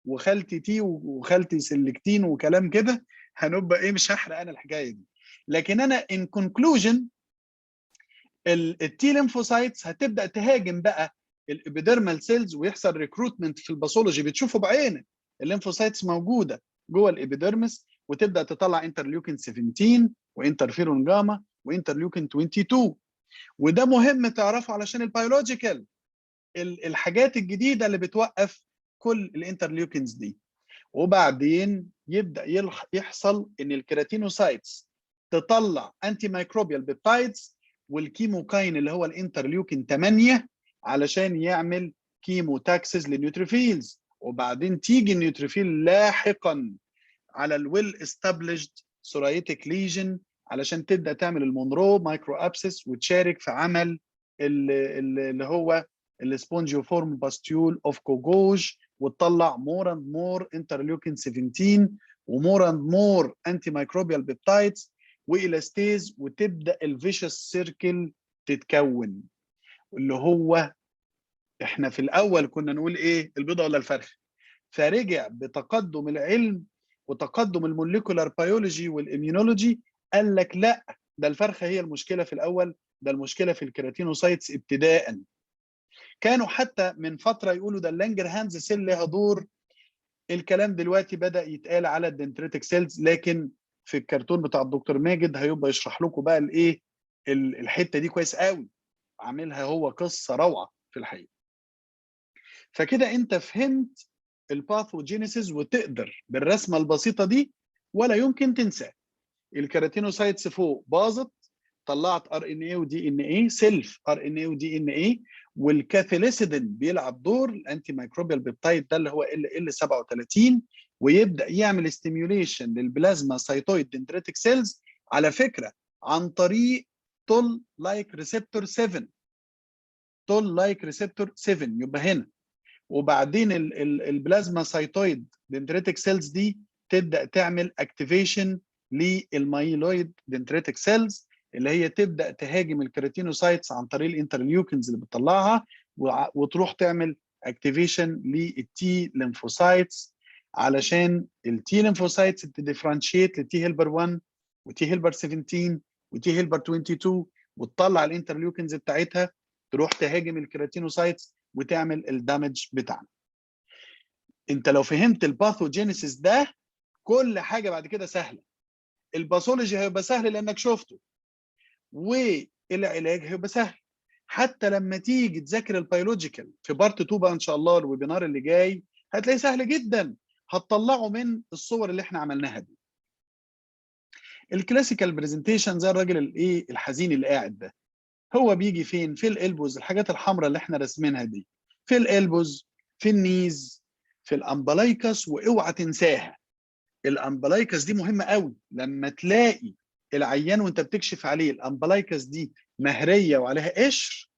وخالتي تي وخالتي سلكتين وكلام كده، هنبقى ايه مش هحرق انا الحكايه دي. لكن انا ان كونكلوجن التي ليمفوسايتس هتبدا تهاجم بقى الابيديرمال سيلز ويحصل ريكروتمنت في الباثولوجي بتشوفه بعينك. الليمفوسايتس موجوده جوه الابيديرمس وتبدا تطلع انترليوكين 17 وانترفيرون جاما وانترليوكين 22. وده مهم تعرفه علشان البيولوجيكال الحاجات الجديده اللي بتوقف كل الانترليوكينز دي. وبعدين يبدا يحصل ان الكيراتينوسايتس تطلع انتي مايكروبيال بيبتايدز والكيموكاين اللي هو الانترليوكين 8 علشان يعمل كيموتاكسز للنيوتروفيلز، وبعدين تيجي النيوتروفيل لاحقا على الويل استابليشد سورايتيك ليجن علشان تبدا تعمل المونرو مايكرو ابسس وتشارك في عمل اللي هو السبونجيوفورم باستيول اوف كوجوج، وتطلع مور اند مور انترليوكين 17 ومور اند مور انتي مايكروبيال بيبتايدز والاستيز، وتبدا الفيشس سيركل تتكون. اللي هو احنا في الاول كنا نقول ايه البيضه ولا الفرخ، فرجع بتقدم العلم وتقدم الموليكولار بيولوجي والاميونولوجي قال لك لا، ده الفرخه هي المشكله في الاول، ده المشكله في الكيراتينوسايتس ابتداء. كانوا حتى من فتره يقولوا ده اللانجر هانز سيل لها دور. الكلام دلوقتي بدا يتقال على الدنتريتك سيلز، لكن في الكرتون بتاع الدكتور ماجد هيبقى يشرح لكم بقى الايه الحته دي كويس قوي، عاملها هو قصه روعه في الحقيقه. فكده انت فهمت الباثوجينيسيس وتقدر بالرسمه البسيطه دي ولا يمكن تنساه. الكيراتينوسايتس فوق باظت، طلعت ار ان اي ودي ان اي سيلف ار ان اي ودي ان اي، والكاثيليسيدين بيلعب دور الانتي مايكروبيال بيبتايد ده اللي هو ال 37، ويبدا يعمل ستيميوليشن للبلازما سايتويد دندريتك سيلز على فكره عن طريق تول لايك ريسبتور 7. تول لايك ريسبتور 7 يبقى هنا. وبعدين البلازما سايتويد دندريتك سيلز دي تبدا تعمل اكتيفيشن للمايلويد دندريتك سيلز اللي هي تبدا تهاجم الكيراتينوسايتس عن طريق الانترليوكنز اللي بتطلعها، وتروح تعمل اكتيفيشن للتي ليمفوسايتس علشان التي ليمفوسايتس تديفرنشيت لتي هيلبر 1 وتي هيلبر 17 وتي هيلبر 22 وتطلع الانترليوكنز بتاعتها تروح تهاجم الكيراتينوسايتس وتعمل الدامج بتاعنا. انت لو فهمت الباثوجينيسيس ده كل حاجه بعد كده سهله. الباثولوجي هيبقى سهل لانك شفته، والعلاج هيبقى سهل. حتى لما تيجي تذاكر البيولوجيكال في بارت 2 بقى ان شاء الله الويبينار اللي جاي هتلاقيه سهل جدا، هتطلعه من الصور اللي احنا عملناها دي. الكلاسيكال برزنتيشن زي الراجل الايه الحزين اللي قاعد ده، هو بيجي فين؟ في الالبوز، الحاجات الحمراء اللي احنا راسمينها دي، في الالبوز، في النيز، في الامبلايكس. واوعى تنساها الامبلايكس دي مهمه قوي. لما تلاقي العيان وانت بتكشف عليه الامبلايكس دي مهريه وعليها قشر،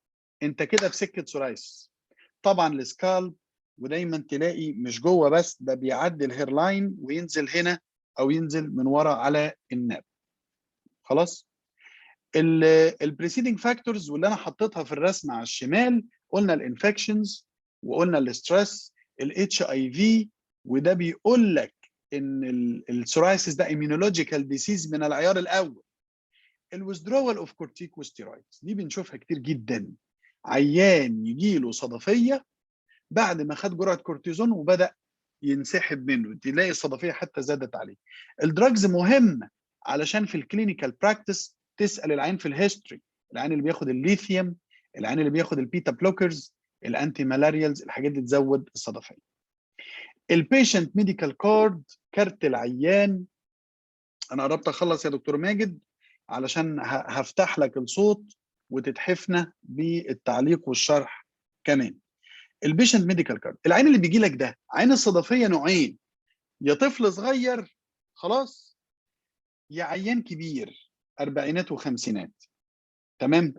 انت كده في سكه سورايسيس. طبعا السكالب ودايما تلاقي مش جوه بس، ده بيعدي الهير لاين وينزل هنا او ينزل من ورا على الناب. خلاص. البريسيدنج فاكتورز واللي انا حطيتها في الرسم على الشمال، قلنا الانفكشنز وقلنا الاسترس، الاتش اي في، وده بيقول لك ان السورايسيس ده immunological ديسيز من العيار الاول. الويزدرول اوف كورتيكوستيرويدز دي بنشوفها كتير جدا، عيان يجي له صدفيه بعد ما خد جرعه كورتيزون وبدا ينسحب منه، تلاقي الصدفيه حتى زادت عليه. الدراجز مهمه علشان في الكلينيكال براكتس تسال العين في الهيستوري، العين اللي بياخد الليثيوم، العين اللي بياخد البيتا بلوكرز، الانتي مالاريالز، الحاجات دي تزود الصدفيه. البيشنت ميديكال كارد، كارت العيان. انا قربت اخلص يا دكتور ماجد علشان هفتح لك الصوت وتتحفنا بالتعليق والشرح كمان. البيشنت ميديكال كارد، العين اللي بيجي لك ده عين الصدفيه نوعين، يا طفل صغير خلاص، يا عيان كبير اربعينات وخمسينات. تمام.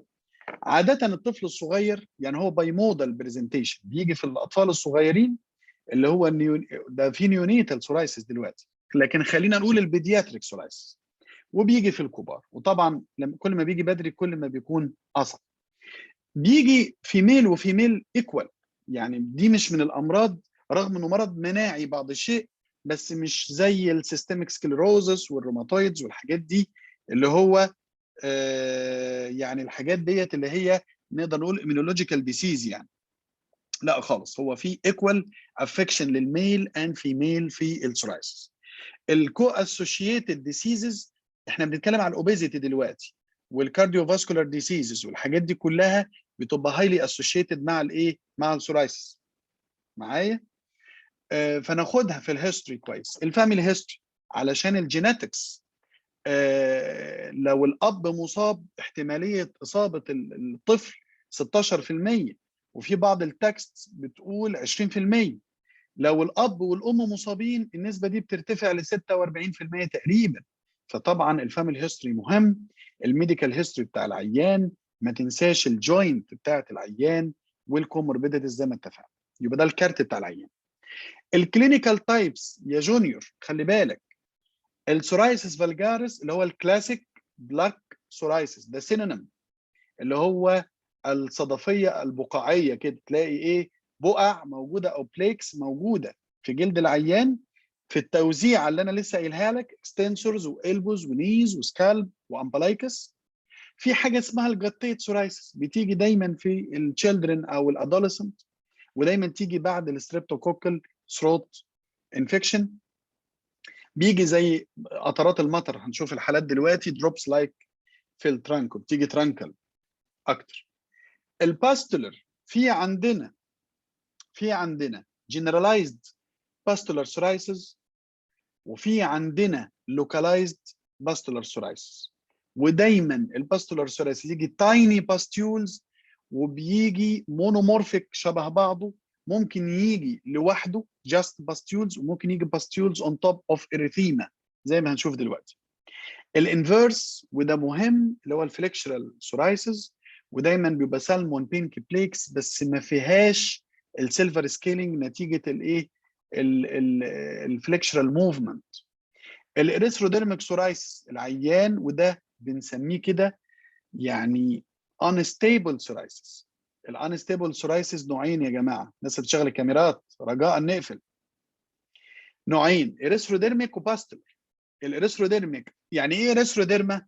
عاده الطفل الصغير يعني هو باي مودال برزنتيشن بيجي في الاطفال الصغيرين اللي هو ده في نيونيتال سورايسيس دلوقتي، لكن خلينا نقول البيدياتريك سورايسيس، وبيجي في الكبار. وطبعا كل ما بيجي بدري كل ما بيكون اصعب. بيجي فيميل وفيميل ايكوال، يعني دي مش من الامراض، رغم انه مرض مناعي بعض الشيء، بس مش زي السيستميك سكليروزس والروماتويدز والحاجات دي اللي هو يعني الحاجات ديت اللي هي نقدر نقول immunological ديسيز يعني. لا خالص، هو في ايكوال افكشن للميل اند فيميل في السورايسيس. الكو اسوشيتد ديسيزز، احنا بنتكلم على الاوبيزيتي دلوقتي والكارديو فاسكولار ديسيزز والحاجات دي كلها بتبقى هايلي اسوشيتد مع الايه؟ مع السورايسيس. معايا؟ فناخدها في الهيستوري كويس، الفاميلي هيستوري، علشان الجينetics. لو الاب مصاب احتماليه اصابه الطفل 16%، وفي بعض التكست بتقول 20%. لو الاب والام مصابين النسبه دي بترتفع ل 46% تقريبا. فطبعا الفاميلي هيستوري مهم، الميديكال هيستوري بتاع العيان، ما تنساش الجوينت بتاعت العيان والكوموربيديتيز زي ما اتفقنا. يبقى ده الكارت بتاع العيان. الكلينيكال تايبس يا جونيور خلي بالك، السورايسيس فالجاريس اللي هو الكلاسيك بلاك سورايسيس ده سينونيم، اللي هو الصدفيه البقعيه كده، تلاقي ايه؟ بقع موجوده او بليكس موجوده في جلد العيان في التوزيع اللي انا لسه قايلها لك، اكستنسورز والبوز ونيز وسكالب وامبلايكس. في حاجه اسمها الجاتيت سورايسيس بتيجي دايما في التشيلدرن او الادوليسنت، ودايما تيجي بعد الستريبتوكوكل ثروت انفكشن، بيجي زي قطرات المطر. هنشوف الحالات دلوقتي دروبس لايك في الترانك، بتيجي ترانكل اكتر. الباستولر، في عندنا generalized pustular psoriasis، وفي عندنا localized pustular psoriasis. ودايما الباستولار psoriasis يجي tiny pustules وبيجي مونومورفيك شبه بعضه، ممكن يجي لوحده just pustules، وممكن يجي pustules on top of erythema زي ما هنشوف دلوقتي. الانفيرس وده مهم اللي هو الفليكشرال سورايسيس، ودايما بيبقى سالمون بينك بليكس بس ما فيهاش السيلفر سكيلينج نتيجه الايه؟ الفليكشرال موفمنت. الاريثروديرميك سورايسيس العيان وده بنسميه كده يعني unstable psoriasis. الانستيبل سورايسيس نوعين يا جماعه، الناس اللي بتشغل الكاميرات رجاء نقفل. نوعين، اريثروديرميك وباستولر. الاريثروديرميك يعني ايه اريثروديرما؟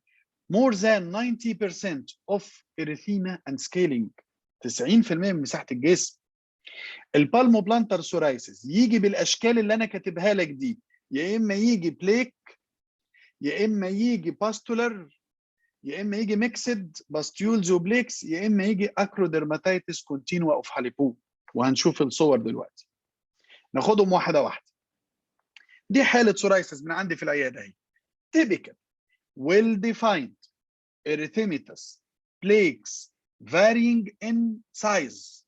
more than 90% of erythema and scaling، 90% من مساحه الجسم. البالموبلانتر سورايسيس يجي بالاشكال اللي انا كاتبها لك دي، يا اما يجي بليك، يا اما يجي باستولر، يا اما يجي ميكسد باستيولز وبليكس، يا اما يجي اكرودرماتيتس كونتينوا اوف هاليبو. وهنشوف الصور دلوقتي، ناخدهم واحده واحده. دي حاله سورايسيس من عندي في العياده اهي، typical well defined erythematous plaques varying in size,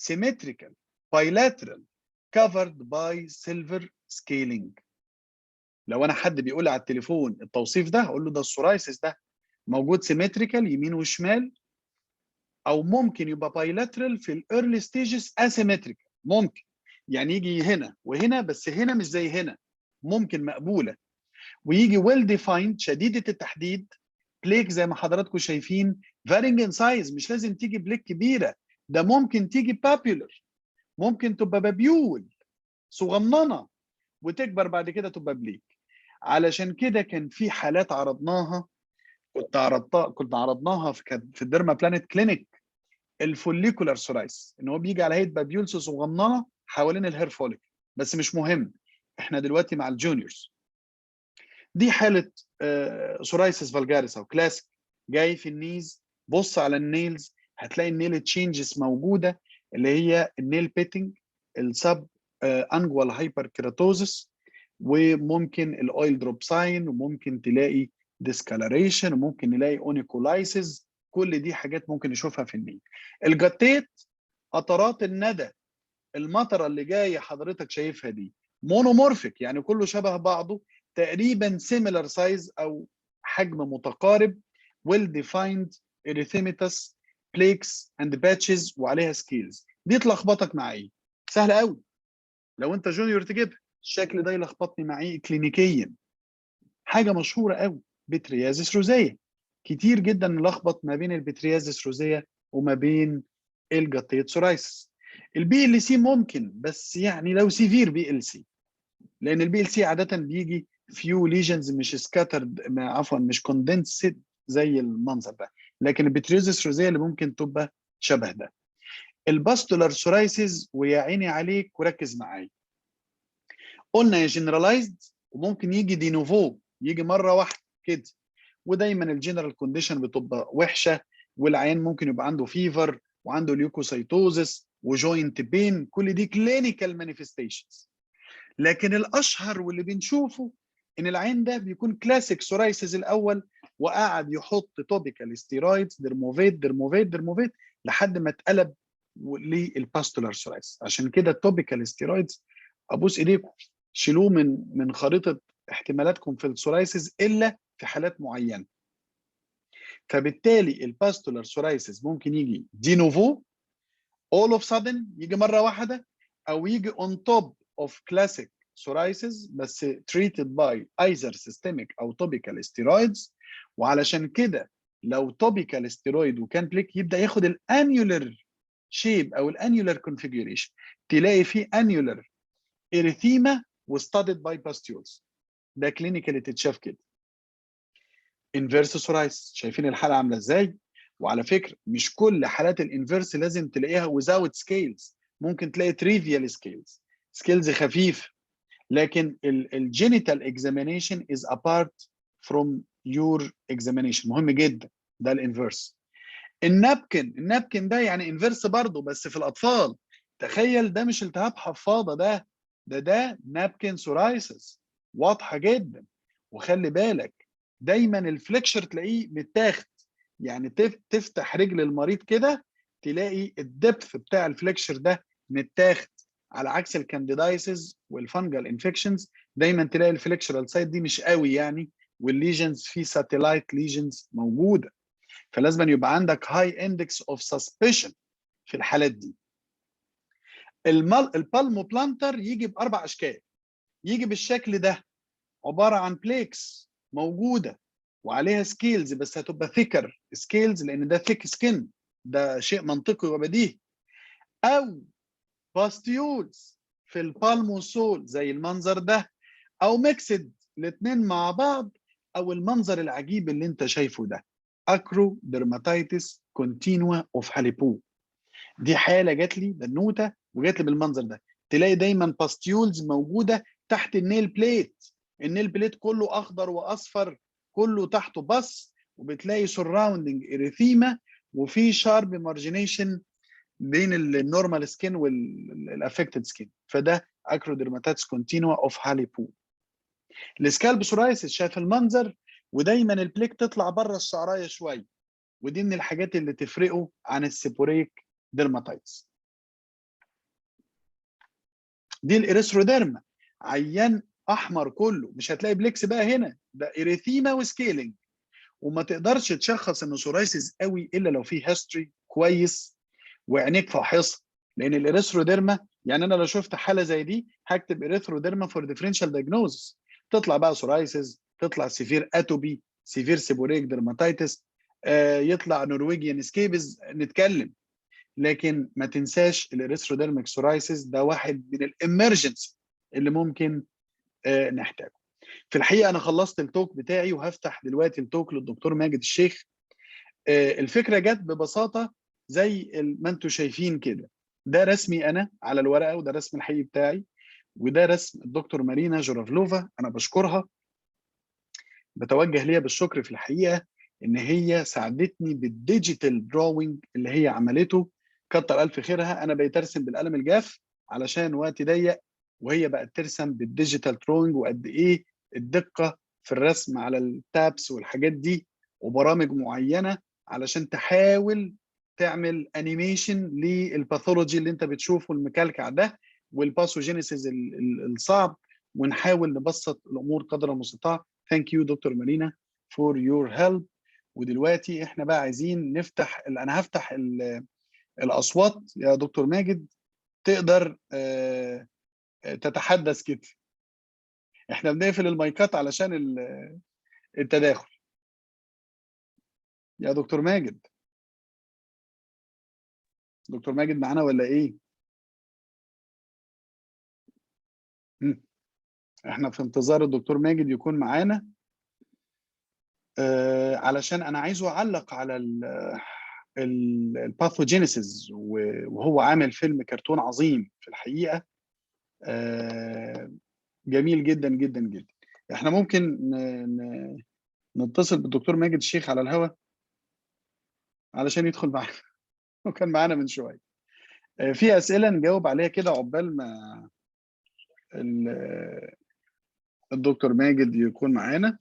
symmetrical, bilateral, covered by silver scaling. لو انا حد بيقول لي على التليفون التوصيف ده هقول له ده السورايسيس ده موجود سيمتريكال يمين وشمال، او ممكن يبقى بايلاترال في الايرلي ستيجز اسيمتريكال، ممكن يعني يجي هنا وهنا، بس هنا مش زي هنا، ممكن مقبوله. ويجي ويل ديفايند شديده التحديد، بليك زي ما حضراتكم شايفين varying in size، مش لازم تيجي بليك كبيره، ده ممكن تيجي بابيولر، ممكن تبقى بابيول صغننه وتكبر بعد كده تبقى بليك. علشان كده كان في حالات عرضناها، كنت عرضناها في الديرما بلانت كلينيك، الفوليكولار سورايس، ان هو بيجي على هيئه بابيولز صغننه حوالين الهير فوليك، بس مش مهم، احنا دلوقتي مع الجونيورز. دي حاله سورايسيس فالجاريس او كلاسيك، جاي في النيز، بص على النيلز هتلاقي النيل تشينجز موجوده، اللي هي النيل بيتنج، السب انجوال هايبر كيراتوزس، وممكن الاويل دروب ساين، وممكن تلاقي ديسكالريشن، وممكن نلاقي اونيكولايسيس، كل دي حاجات ممكن نشوفها في النيل. الجتيت، قطرات الندى، المطره اللي جايه حضرتك شايفها دي مونومورفيك، يعني كله شبه بعضه تقريبا سيميلر سايز او حجم متقارب، ويل ديفايند اريثيميتاس بليكس اند باتشز وعليها سكيلز. دي تلخبطك مع ايه؟ سهله قوي، لو انت جونيور تجيبها. الشكل ده يلخبطني مع ايه كلينيكيا؟ حاجه مشهوره قوي، بتريازيس روزيه، كتير جدا نلخبط ما بين البتريازيس روزيه وما بين الجاتيت سورايسيس. البي ال سي ممكن، بس يعني لو سيفير بي ال سي، لان البي ال سي عاده بيجي فيو ليجنز مش سكاترد، عفوا مش كوندنسد زي المنظر ده، لكن البتريازيس روزيه اللي ممكن تبقى شبه ده. الباستولار سورايسيس، ويا عيني عليك وركز معايا، قلنا يا جنرالايزد وممكن يجي دي نوفو، يجي مره واحده كده، ودايما الجنرال كونديشن بتبقى وحشه، والعيان ممكن يبقى عنده فيفر وعنده ليوكوسايتوزس وجوينت بين، كل دي كلينيكال مانيفستيشنز. لكن الاشهر واللي بنشوفه ان العين ده بيكون كلاسيك سورايسيس الاول، وقعد يحط توبيكال ستيرويدز، ديرموفيت ديرموفيت ديرموفيت، لحد ما اتقلب للباستولار سورايسيس. عشان كده التوبيكال ستيرويدز ابوس ايديكم شيلوه من خريطه احتمالاتكم في السورايسيس الا في حالات معينه. فبالتالي الباستولار سورايسيس ممكن يجي دي نوفو all of sudden، يجي مره واحده، او يجي on top of classic psoriasis بس treated by either systemic او topical steroids. وعلشان كده لو topical steroid وكان بليك، يبدا ياخد الانيولر شيب او الانيولر كونفيجريشن، تلاقي فيه انيولر اريثيما وستادد باي باستيولز، ده كلينيكالي تتشاف كده. انفيرس سورايسيس، شايفين الحاله عامله ازاي؟ وعلى فكره مش كل حالات الانفيرس لازم تلاقيها without scales، ممكن تلاقي trivial scales، سكيلز خفيف، لكن الجينيتال examination is apart from your examination، مهم جدا، ده الانفيرس. النابكن ده يعني انفيرس برضه بس في الاطفال، تخيل ده مش التهاب حفاضه، ده نابكن سورايسيس، واضحه جدا. وخلي بالك دايما الفليكشر تلاقيه متاخد، يعني تفتح رجل المريض كده تلاقي الدبث بتاع الفليكشر ده متاخد، على عكس الكانديدايسز والفنجل انفكشنز، دايما تلاقي الفليكشرال سايت دي مش قوي يعني، والليجنز في ساتلايت ليجنز موجوده. فلازم يبقى عندك هاي اندكس اوف سسبشن في الحالات دي. البالمو بلانتر يجي باربع اشكال، يجي بالشكل ده، عباره عن بليكس موجوده وعليها سكيلز، بس هتبقى ثيكر سكيلز لان ده ثيك سكين، ده شيء منطقي وبديهي. او باستيولز في البالموسول زي المنظر ده، او ميكسد الاثنين مع بعض، او المنظر العجيب اللي انت شايفه ده، اكرو ديرماتيتس كونتينوا اوف هاليبو. دي حاله جات لي بنوته وجات لي بالمنظر ده، تلاقي دايما باستيولز موجوده تحت النيل بليت، النيل بليت كله اخضر واصفر، كله تحته بس، وبتلاقي سراوندنج اريثيما، وفي شارب مارجينيشن بين النورمال سكين والافكتد سكين، فده اكروديرماتيتس كونتينوا اوف هاليبو. السكالب سورايسيس شايف المنظر، ودايما البليك تطلع بره الشعرايه شويه، ودي من الحاجات اللي تفرقه عن السيبوريك ديرماتيتس. دي الاريثروديرما، عيان احمر كله، مش هتلاقي بليكس بقى هنا، ده اريثيما وسكيلينج، وما تقدرش تشخص انه سورايسيس قوي الا لو في هيستوري كويس وعينيك فاحصه، لان الاريثروديرما يعني انا لو شفت حاله زي دي هكتب اريثروديرما فور ديفرنشال دايجنوزس، تطلع بقى سورايسيس، تطلع سيفير اتوبي، سيفير سيبوريك ديرماتيتس، يطلع نرويجيان سكيبز، نتكلم. لكن ما تنساش الاريثروديرميك سورايسيس ده واحد من الامرجنسي اللي ممكن نحتاجه. في الحقيقه انا خلصت التوك بتاعي وهفتح دلوقتي التوك للدكتور ماجد الشيخ. الفكره جت ببساطه زي ما انتم شايفين كده، ده رسمي انا على الورقه، وده رسم الحقيقي بتاعي، وده رسم الدكتور مارينا جورافلوفا. انا بشكرها، بتوجه ليها بالشكر في الحقيقه، ان هي ساعدتني بالديجيتال دراوينج اللي هي عملته. كتر الف خيرها. انا بقيت ارسم بالقلم الجاف علشان وقتي ضيق، وهي بقت ترسم بالديجيتال دراوينج، وقد ايه الدقه في الرسم على التابس والحاجات دي، وبرامج معينه علشان تحاول تعمل انيميشن للباثولوجي اللي انت بتشوفه المكلكع ده، والباثوجينيسيس الصعب، ونحاول نبسط الامور قدر المستطاع. ثانك يو دكتور مارينا فور يور هيلب. ودلوقتي احنا بقى عايزين نفتح انا هفتح الاصوات يا دكتور ماجد، تقدر تتحدث كده. احنا بنقفل المايكات علشان التداخل. يا دكتور ماجد، دكتور ماجد معانا ولا ايه؟ احنا في انتظار الدكتور ماجد يكون معانا، علشان انا عايزه اعلق على الباثوجينيسيس، وهو عامل فيلم كرتون عظيم في الحقيقه، جميل جدا جدا جدا. احنا ممكن نتصل بالدكتور ماجد الشيخ على الهواء علشان يدخل معانا وكان معانا من شويه. في اسئله نجاوب عليها كده عقبال ما الدكتور ماجد يكون معانا.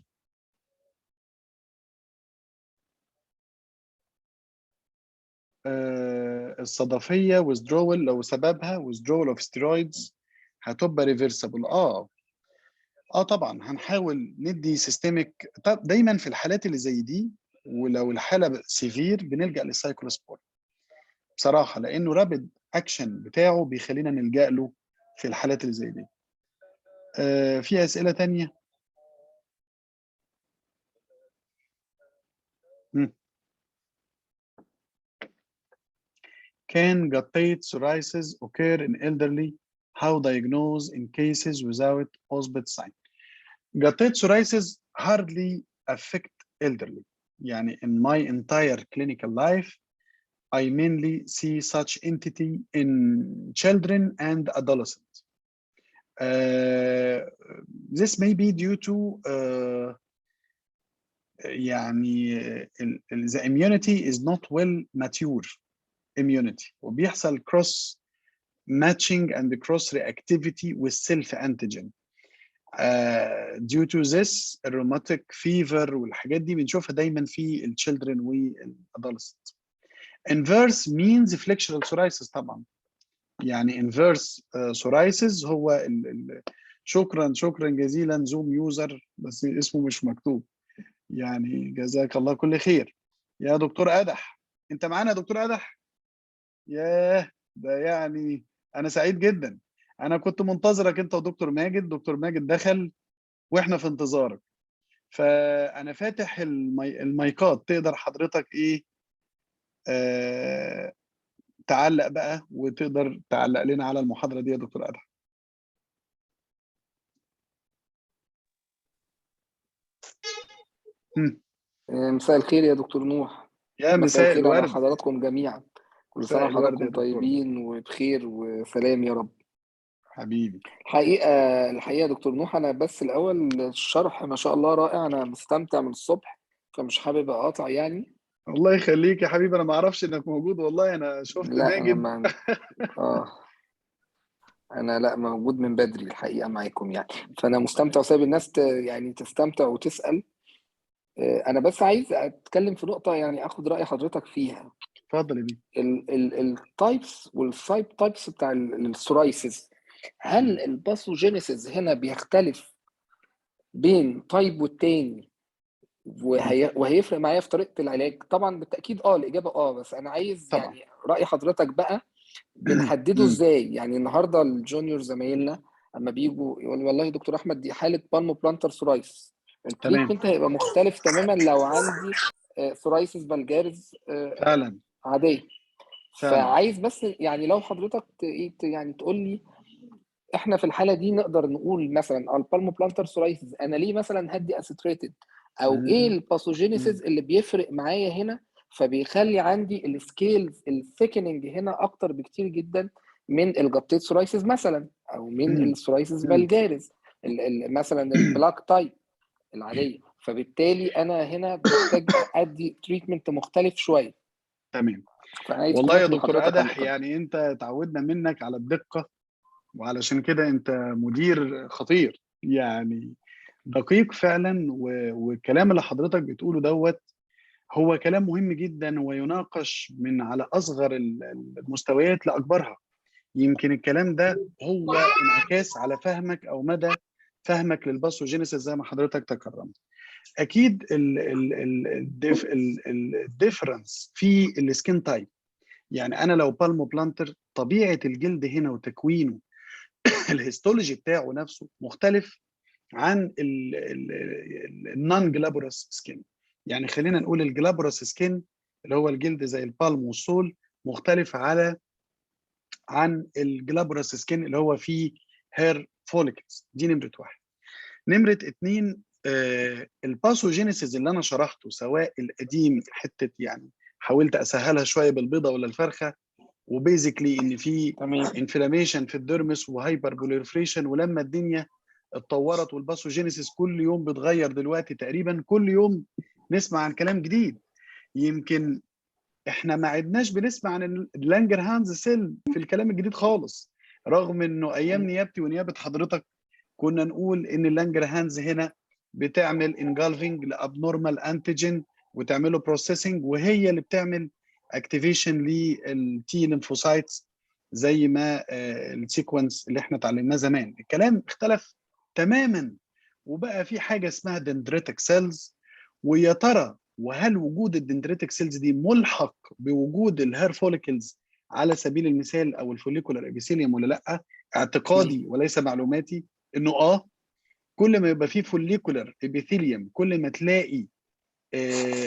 الصدفيه withdrawal لو سببها withdrawal of steroids هتبقى ريفرسبل. طبعا هنحاول ندي سيستميك. طب دايما في الحالات اللي زي دي، ولو الحاله سيفير، بنلجا للسايكلوسبور بصراحه، لانه رابد اكشن بتاعه بيخلينا نلجا له في الحالات اللي زي دي. في اسئله تانية؟ Can guttate psoriasis occur in elderly? How diagnose in cases without Osbert sign? Guttate psoriasis hardly affect elderly. يعني in my entire clinical life, I mainly see such entity in children and adolescents. This may be due to يعني the immunity is not well mature immunity، وبيحصل cross matching and cross reactivity with self antigen. Due to this rheumatic fever والحاجات دي بنشوفها دايما في الchildren والadolescents. Inverse means flexural psoriasis طبعا. يعني inverse psoriasis هو شكرا جزيلا زوم يوزر، بس اسمه مش مكتوب. يعني جزاك الله كل خير. يا دكتور أدح، انت معانا يا دكتور أدح؟ ياه، ده يعني انا سعيد جدا. انا كنت منتظرك انت ودكتور ماجد. دكتور ماجد دخل واحنا في انتظارك، فانا فاتح المايكات. تقدر حضرتك ايه تعلق بقى، وتقدر تعلق لنا على المحاضرة دي يا دكتور أدهم. مساء الخير يا دكتور نوح. يا مساء الخير على الورد. حضراتكم جميعا. كل سنة مساء الورد يا وحضراتكم دكتور. طيبين وبخير وسلام يا رب. حبيبي. الحقيقة يا دكتور نوح، أنا بس الأول الشرح ما شاء الله رائع، أنا مستمتع من الصبح، فمش حابب أقاطع يعني. الله يخليك يا حبيبي، أنا ما أعرفش إنك موجود والله. أنا شفت لا أنا ماجد. أنا لا موجود من بدري الحقيقة معاكم يعني، فأنا مستمتع وسايب الناس يعني تستمتع وتسأل. أنا بس عايز أتكلم في نقطة يعني أخد رأي حضرتك فيها. اتفضل يا بيه. التايبس والسايب تايبس بتاع السورايسيس، هل الباثوجينيسيس هنا بيختلف بين تايب والتاني وهيفرق معايا في طريقة العلاج؟ طبعا بالتأكيد الإجابة بس أنا عايز طبعا. يعني رأي حضرتك بقى بنحدده ازاي؟ يعني النهارده الجونيور زمايلنا اما بيجوا يقول والله يا دكتور احمد دي حاله بالمو بلانتر سورايسيس، تمام. التريتمنت هيبقى مختلف تماما لو عندي سورايسيس فالجارز فعلا عاديه. فعلا. فعايز بس يعني لو حضرتك يعني تقول لي احنا في الحاله دي نقدر نقول مثلا البالمو بلانتر سورايسيس انا ليه مثلا هدي اسيتريتد، او ايه مم. الباثوجينيسيس اللي بيفرق معايا هنا فبيخلي عندي السكيلز الثيكننج هنا اكتر بكتير جدا من الجابتيت سورايسيس مثلا، او من مم. السورايسيس مم. فالجاريس مثلا البلاك تايب العاديه. فبالتالي انا هنا محتاج ادي تريتمنت مختلف شويه. تمام. فعايز والله يا كومنت من دكتور حضرتك عن أدح، النقطه دي. يعني انت تعودنا منك على الدقة، وعلشان كده انت مدير خطير يعني، دقيق فعلا. والكلام اللي حضرتك بتقوله دوت هو كلام مهم جدا، ويناقش من على اصغر المستويات لاكبرها. يمكن الكلام ده هو انعكاس على فهمك او مدى فهمك للباثوجينيسيس زي ما حضرتك تكرمت. اكيد الديفرنس في السكين تايب. يعني انا لو بالمو بلانتر، طبيعه الجلد هنا وتكوينه الهيستولوجي بتاعه نفسه مختلف عن النون جلابورس سكين. يعني خلينا نقول الجلابورس سكين اللي هو الجلد زي البالم والسول مختلف عن الجلابورس سكين اللي هو فيه هير فوليكلز. دي نمرة واحد. نمرة اتنين، الباثوجينيسيس اللي انا شرحته سواء القديم حتة، يعني حاولت اسهلها شوية بالبيضة ولا الفرخة، وبيزيكلي ان في تمام. انفلاميشن في الديرمس وهايبر بوليفريشن. ولما الدنيا اتطورت والباثوجينيسيس كل يوم بتغير، دلوقتي تقريبا كل يوم نسمع عن كلام جديد. يمكن احنا ما عدناش بنسمع عن اللانجر هانز سيل في الكلام الجديد خالص، رغم انه ايام نيابتي ونيابه حضرتك كنا نقول ان اللانجر هانز هنا بتعمل انجالفنج لابنورمال انتيجين وتعمله بروسيسنج، وهي اللي بتعمل اكتيفيشن للتي ليمفوسايتس زي ما السيكونس اللي احنا اتعلمناه زمان. الكلام اختلف تماما، وبقى في حاجه اسمها دندريتك سيلز. ويا ترى وهل وجود الدندريتك سيلز دي ملحق بوجود الهير فوليكلز على سبيل المثال او الفوليكولار ابيثيليوم ولا لا؟ اعتقادي وليس معلوماتي انه كل ما يبقى فيه فوليكولار ابيثيليوم كل ما تلاقي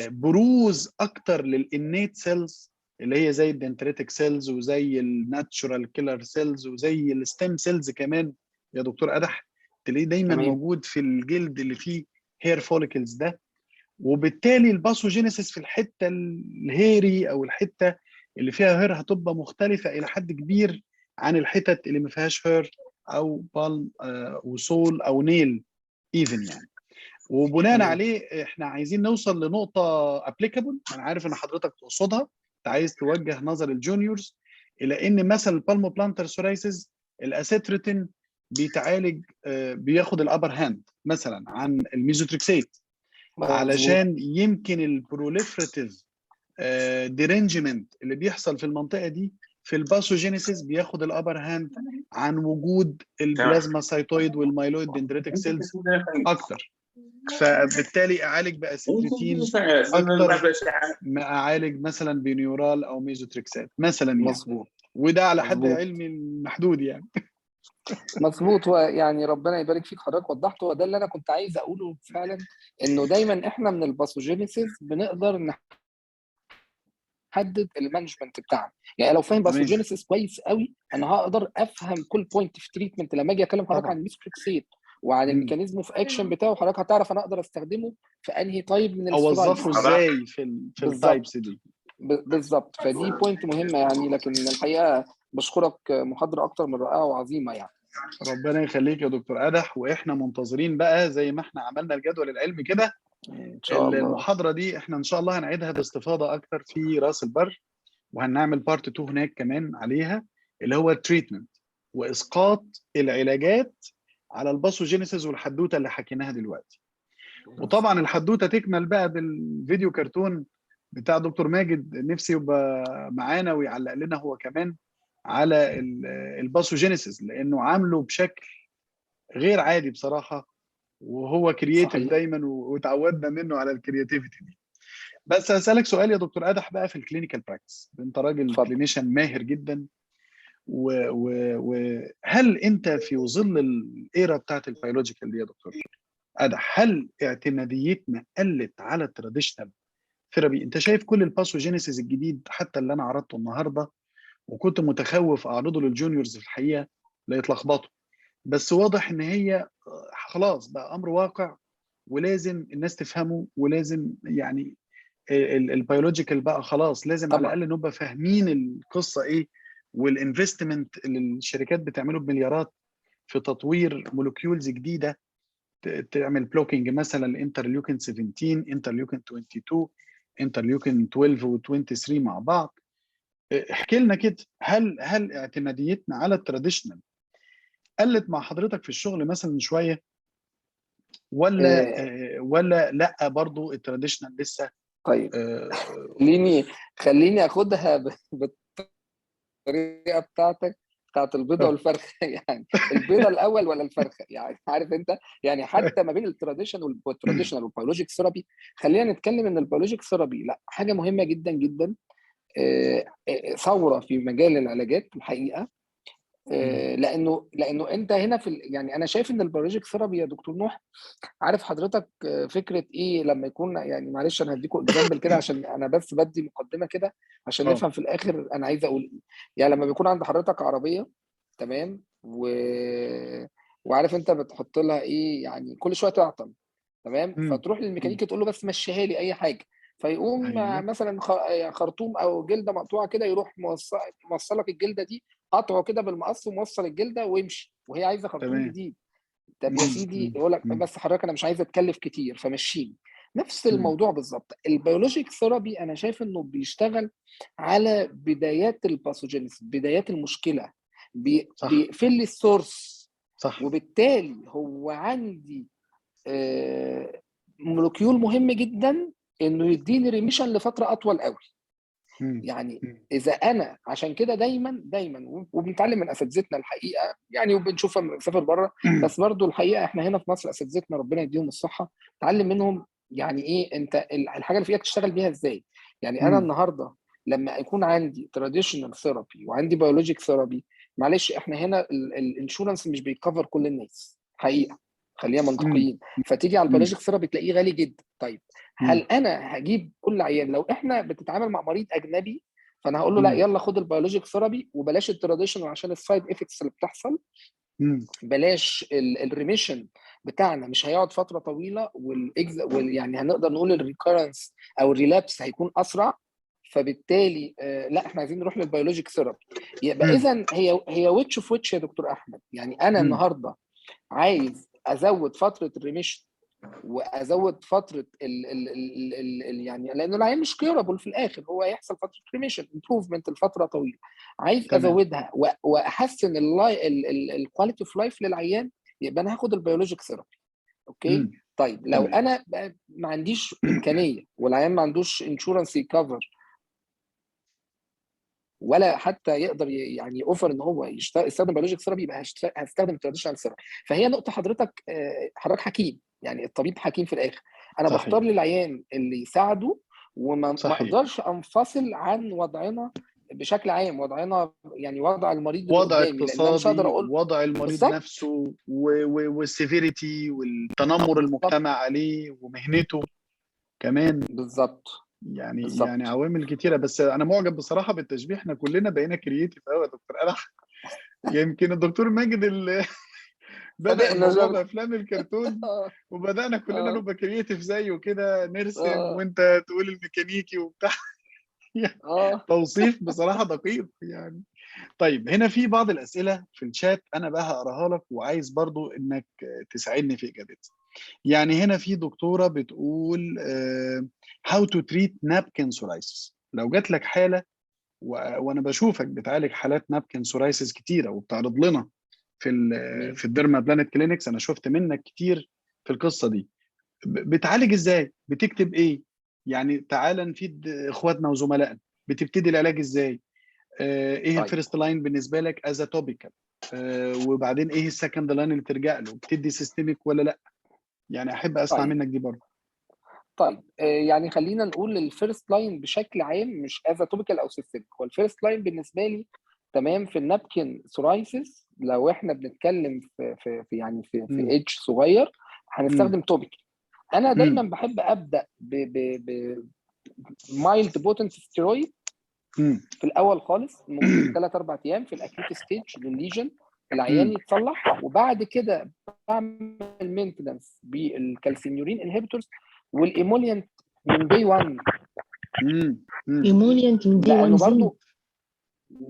بروز اكتر للانيت سيلز اللي هي زي الدنتريتك سيلز وزي الناتشورال كيلر سيلز وزي الستيم سيلز كمان يا دكتور أدح، تلاقيه دايما تمام. موجود في الجلد اللي فيه هير فوليكلز ده. وبالتالي الباثوجينيسيس في الحته الهيري او الحته اللي فيها هير هتبقى مختلفه الى حد كبير عن الحتت اللي ما فيهاش هير، او بالم وسول او نيل ايفن يعني. وبناء تمام. عليه احنا عايزين نوصل لنقطه ابليكابل. انا عارف ان حضرتك تقصدها، انت عايز توجه نظر الجونيورز الى ان مثلا البالمو بلانتر سورايسيس الاسيتريتين بيتعالج بياخد الابر هاند مثلا عن الميزوتريكسيت، مظبوط. علشان يمكن البروليفراتيف ديرنجمنت اللي بيحصل في المنطقه دي في الباثوجينيسيس بياخد الابر هاند عن وجود البلازما سايتويد والمايلويد دندريتك سيلز اكتر. فبالتالي اعالج باسيتريتين اكتر ما اعالج مثلا بنيورال او ميزوتريكسات مثلا يعني. مظبوط. وده على حد مظبوط. علمي محدود يعني. مظبوط. ويعني ربنا يبارك فيك حضرتك وضحت، وده اللي انا كنت عايز اقوله فعلا، انه دايما احنا من الباثوجينيسيس بنقدر نحدد المانجمنت بتاعنا. يعني لو فاهم تمام. باثوجينيسيس كويس قوي انا هقدر افهم كل بوينت في تريتمنت. لما اجي اكلم حضرتك عن طبعا. الميثوتريكسيت وعن الميكانيزم في اكشن بتاعه، حضرتك هتعرف انا اقدر استخدمه في انهي طيب من اوظفه السورايسيس. ازاي في بالظبط. التايبس دي. بالظبط. فدي بوينت مهمه يعني. لكن الحقيقه بشكرك، محاضره اكتر من رائعه وعظيمه يعني. ربنا يخليك يا دكتور أدح، واحنا منتظرين بقى زي ما احنا عملنا الجدول العلمي كده. ان شاء الله. المحاضرة دي احنا ان شاء الله هنعيدها باستفاضة اكتر في راس البر، وهنعمل بارت 2 هناك كمان عليها، اللي هو التريتمنت واسقاط العلاجات على الباثوجينيسيس والحدوته اللي حكيناها دلوقتي. وطبعا الحدوته تكمل بقى بالفيديو كرتون بتاع دكتور ماجد، نفسي يبقى معانا ويعلق لنا هو كمان على الباثوجينيسيس، لانه عامله بشكل غير عادي بصراحه، وهو كرييتيف صحيح. دايما وتعودنا منه على الكرياتيفيتي دي. بس هسألك سؤال يا دكتور أدح بقى في الكلينيكال براكتس، انت راجل اتفضل. كلينيشن ماهر جدا. وهل انت في ظل الايرا بتاعت البيولوجيكال دي يا دكتور ادى، هل اعتماديتنا قلت على التراديشنال ثيرابي؟ انت شايف كل الباثوجينيسيس الجديد حتى اللي انا عرضته النهارده، وكنت متخوف اعرضه للجونيورز في الحقيقه لا يتلخبطوا، بس واضح ان هي خلاص بقى امر واقع ولازم الناس تفهمه، ولازم يعني البيولوجيكال بقى خلاص لازم على طبعا الاقل نبقى فاهمين القصه ايه، والانفستمنت اللي الشركات بتعمله بمليارات في تطوير مولكيولز جديده تعمل بلوكينج مثلا الانترليوكين 17 انترليوكين 22 انترليوكين 12 و23 مع بعض. احكي لنا كده، هل اعتماديتنا على التراديشنال قلت مع حضرتك في الشغل مثلا شويه، ولا آه، ولا لا برضو التراديشنال لسه طيب آه، خليني اخدها بالطريقه بتاعتك، بتاعت البيضه والفرخه يعني البيضه الاول ولا الفرخه؟ يعني عارف انت، يعني حتى ما بين التراديشنال والبيولوجيك ثيرابي، خلينا نتكلم ان البيولوجيك ثيرابي لا حاجه مهمه جدا جدا، ثوره في مجال العلاجات الحقيقه. لانه انت هنا يعني انا شايف ان البيولوجيك ثيرابي يا دكتور نوح، عارف حضرتك فكره ايه لما يكون، يعني معلش انا هديكم اكزامبل كده عشان انا بس بدي مقدمه كده عشان اه نفهم في الاخر انا عايز اقول ايه. يعني لما بيكون عند حضرتك عربيه، تمام، وعارف انت بتحط لها ايه، يعني كل شويه تعطل، تمام، امم فتروح للميكانيكي تقول له بس مشيها لي اي حاجه، فيقوم ايوه مثلا خرطوم او جلده مقطوعه كده، يروح موصلك الجلده دي، قطعه كده بالمقص وموصل الجلده ويمشي، وهي عايزه خرطوم تمام. جديد. طب يا سيدي يقول لك مم. بس حضرتك انا مش عايز اتكلف كتير فمشيني. نفس مم. الموضوع بالظبط البيولوجيك ثيرابي، انا شايف انه بيشتغل على بدايات الباثوجينيس، بدايات المشكله، صح بيقفل لي السورس، صح. وبالتالي هو عندي مولكيول مهم جدا انه يديني ريميشن لفتره اطول قوي. مم. يعني مم. اذا انا عشان كده دايما وبنتعلم من اساتذتنا الحقيقه يعني، وبنشوفها لما بنسافر بره، بس برضو الحقيقه احنا هنا في مصر اساتذتنا ربنا يديهم الصحه، تعلم منهم يعني ايه انت الحاجه اللي في ايدك تشتغل بيها ازاي. يعني انا مم. النهارده لما يكون عندي تراديشنال ثيرابي وعندي بيولوجيك ثيرابي، معلش احنا هنا الانشورنس مش بيكفر كل الناس حقيقه، خلينا مم. منطقيين. فتيجي على مم. البيولوجيك ثيرابي تلاقيه غالي جدا. طيب هل مم. انا هجيب كل عيان؟ لو احنا بتتعامل مع مريض اجنبي، فانا هقول له لا مم. يلا خد البيولوجيك ثيرابي وبلاش التراديشنال عشان السايد افكتس اللي بتحصل، مم. بلاش الريميشن بتاعنا مش هيقعد فتره طويله، يعني هنقدر نقول الريكورنس او الريلابس هيكون اسرع، فبالتالي لا احنا عايزين نروح للبيولوجيك ثيرابي. يبقى مم. اذا هي ويتش في ويتش يا دكتور احمد. يعني انا مم. النهارده عايز ازود فتره الريميشن وازود فتره يعني لانه العيان مش كيورابل في الاخر، هو هيحصل فتره ريميشن امبروفمنت لفتره طويله، عايز تمام. ازودها واحسن الكواليتي اوف لايف للعيان، يبقى انا هاخد البيولوجيك ثيرابي. اوكي. مم. طيب لو تمام. انا ما عنديش امكانيه والعيان ما عندوش انشورنس يكفر، ولا حتى يقدر يعني اوفر ان هو يستخدم بيولوجيك ثيرابي، يبقى هستخدم تراديشنال ثيرابي. فهي نقطه حضرتك حضرتك حكيم، يعني الطبيب حكيم في الاخر، انا بختار صحيح للعيان اللي يساعده، وما ما صحيح. اقدرش انفصل عن وضعنا بشكل عام، وضعنا يعني وضع المريض اللي وضع قدامي، لان انا مش هقدر اقتصادي اقول. ووضع المريض بالظبط نفسه والسيفيريتي والتنمر بالظبط المجتمع عليه ومهنته كمان. بالظبط يعني بالظبط. عوامل كتيره، بس انا معجب بصراحه بالتشبيه، احنا كلنا بقينا كرييتيف قوي يا دكتور. انا يمكن الدكتور ماجد بدأ بدأنا الموضوع شغل. بأفلام الكرتون، وبدأنا كلنا اه نبقى كرييتيف زيه كده، نرسم اه وانت تقول الميكانيكي وبتاع. اه توصيف بصراحة دقيق يعني. طيب هنا في بعض الأسئلة في الشات أنا بقى هقراها لك، وعايز برضو إنك تساعدني في إجابتها. يعني هنا في دكتورة بتقول how to treat napkin psoriasis. لو جات لك حالة وأنا بشوفك بتعالج حالات نابكن psoriasis كتيرة وبتعرض لنا تمام. في الديرما بلانت كلينكس، انا شفت منك كتير في القصه دي. بتعالج ازاي؟ بتكتب ايه؟ يعني تعال نفيد اخواتنا وزملائنا. بتبتدي العلاج ازاي؟ ايه طيب الفيرست لاين بالنسبه لك از توبيكال؟ وبعدين ايه السكند لاين اللي ترجع له؟ بتدي سيستميك ولا لا؟ يعني احب اسمع طيب منك دي برضه. طيب يعني خلينا نقول الفيرست لاين بشكل عام، مش از توبيكال او سيستميك. هو الفيرست لاين بالنسبه لي تمام. في النابكن سورايسيس لو احنا بنتكلم في يعني في مم. ايدج صغير مم. هنستخدم توبيك. انا دايما مم. بحب ابدا ب مايلد بوتنت ستيرويد مم. في الاول خالص لمده 3-4 ايام في الاكيوت ستيج للليجن، العيان مم. يتصلح، وبعد كده بعمل مينتنس بالكالسينيورين انهبيتورز والايمولينت من دي 1. مم. مم. ايمولينت من دي 1 لانه زين. برضو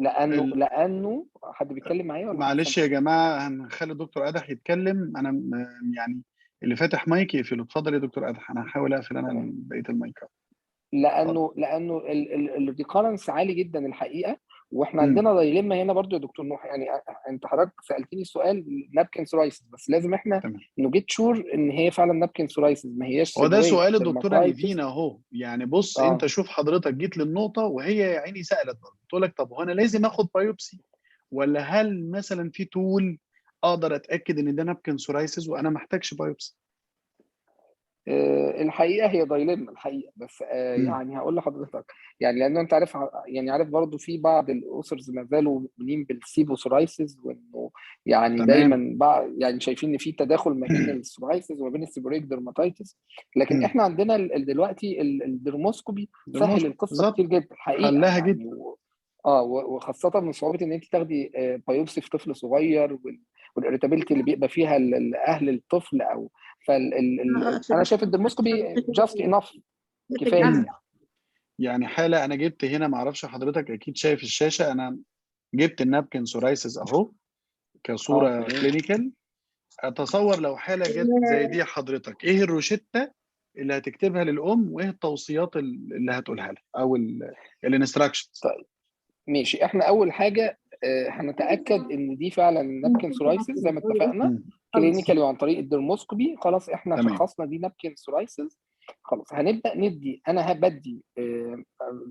لانه ال... لانه حد بيتكلم معايا ولا محدش معلش سامع؟ يا جماعة، هنخلي دكتور أدح يتكلم. أنا يعني اللي فاتح مايك يقفله. اتفضل يا دكتور أدح، أنا هحاول أقفل أنا تمام. بقية المايكات. اتفضل. لانه الريكارنس عالي جدا الحقيقه، واحنا مم. عندنا دايليما هنا برضو يا دكتور نوح. يعني انت حضرتك سالتني سؤال نابكن سورايسيس، بس لازم احنا تمام. نجيت شور ان هي فعلا نابكن سورايسيس، ما هياش هو ده سيبوريك سؤال الدكتورة ديرماتايتس. نيفين أهو. يعني بص، اه أنت شوف حضرتك جيت للنقطة، وهي يا عيني سألت برضه تقول لك طب هو أنا لازم آخد بايوبسي، ولا هل مثلا في تول أقدر أتأكد إن ده نابكن سورايسيس وأنا محتاجش بايوبسي؟ الحقيقه هي دايليما الحقيقه، بس مم. يعني هقول لحضرتك. يعني لانه انت عارف، يعني عارف برضو في بعض الاوثرز ما زالوا مؤمنين بالسيبوسورايسيس، وانه يعني تمام. دايما يعني شايفين ان في تداخل ما بين السورايسيس وما بين السيبوريك ديرماتايتس. لكن مم. احنا عندنا دلوقتي الدرموسكوبي ده سهل المشكلة القصه بالظبط، كتير جدا الحقيقه حلها جدا. يعني وخاصه من صعوبه ان انت تاخدي بايوبسي في طفل صغير، والاريتابيلتي اللي بيبقى فيها اهل الطفل او انا شايف الدرموسكوبي جاست انف كفايه مم. يعني. يعني حالة أنا جبت هنا، معرفش حضرتك أكيد شايف الشاشة، أنا جبت النابكن سورايسيس أهو كصورة تمام. كلينيكال. أتصور لو حالة جت زي دي حضرتك، إيه الروشتة اللي هتكتبها للأم، وإيه التوصيات اللي هتقولها لها، أو الانستراكشنز؟ طيب ماشي، احنا اول حاجه هنتاكد ان دي فعلا نابكن سورايسيس زي ما اتفقنا كلينيكالي وعن طريق الدرموسكوبي. خلاص احنا تمام. شخصنا دي نابكن سورايسيس. خلاص هنبدا ندي، انا هبدي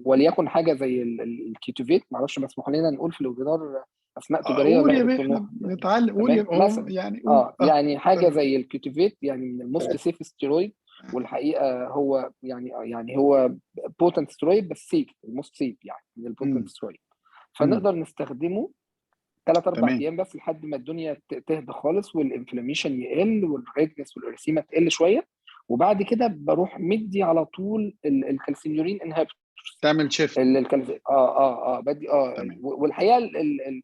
وليكن حاجه زي الكيتوفيت. معرفش مسموح لنا نقول في الويبينار اسماء تجاريه ولا قول يا يا بيه، دكتور نوح؟ إحنا نتعلم. قول يا تمام هو مثلا. يعني قول يعني حاجه تمام. زي الكيتوفيت يعني من الموست سيف ستيرويد، والحقيقه هو يعني هو بوتنت ستيرويد بس سيف، الموست سيف يعني من البوتنت مم. ستيرويد. مم. فنقدر نستخدمه 3-4 تمام. ايام بس لحد ما الدنيا تهدى خالص والانفلاميشن يقل والريدنس والارسيما تقل شويه، وبعد كده بروح مدي على طول الكالسينيورين انهبيتورز. تعمل شيفت. بدي تمام. والحقيقه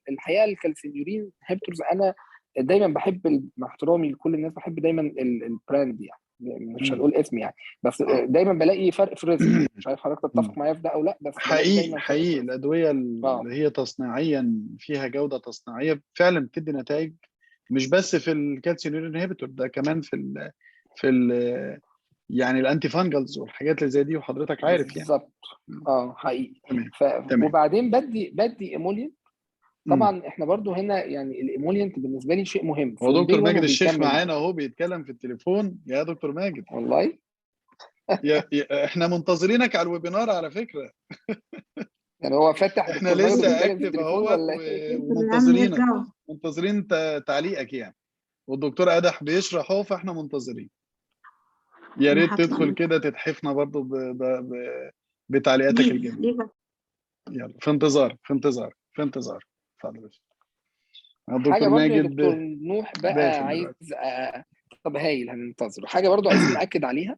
الحقيقه الكالسينيورين انهبيتورز انا دايما بحب، مع احترامي لكل الناس، بحب دايما البراند يعني، مش مم. هنقول اسم يعني، بس اه. دايما بلاقي فرق في الريزلت. مش عارف حضرتك تتفق معايا في ده او لا، بس بلاقي حقيقي دايما فرق في حقيقي الريزلت. الأدوية اه اللي هي تصنيعيا فيها جودة تصنيعية فعلا بتدي نتائج، مش بس في الكالسيوم انهبيتور ده، كمان في ال يعني الانتي فانجلز والحاجات اللي زي دي، وحضرتك عارف يعني. بالظبط. حقيقي. تمام. تمام. وبعدين بدي ايمولينت. امم. طبعا احنا برضو هنا يعني الايمولينت بالنسبه لي شيء مهم هو فروم داي دكتور 1 ماجد الشيخ وبيكمل معانا معايا. اهو بيتكلم في التليفون. يا دكتور ماجد، والله احنا منتظرينك على الويبينار على فكرة. يعني هو فتح احنا دكتور ماجد لسه وبيتكلم في اكتف التليفون اهوت ولا ايه؟ العام ومنتظرينك، يرجعوا. منتظرين تعليقك يعني. والدكتور أدح بيشرح اهو، فاحنا منتظرين. يا انا ريت هطلع تدخل من كده تتحفنا برضو بتعليقاتك ليف الجميلة. ليف. يلا، في انتظار في انتظار في انتظار. اتفضل يا باشا. حاجه الدكتور برضو يا ماجد دكتور نوح بقى داخل عايز دلوقتي. طب هايل هننتظر حاجه برضو عايزين ناكد عليها.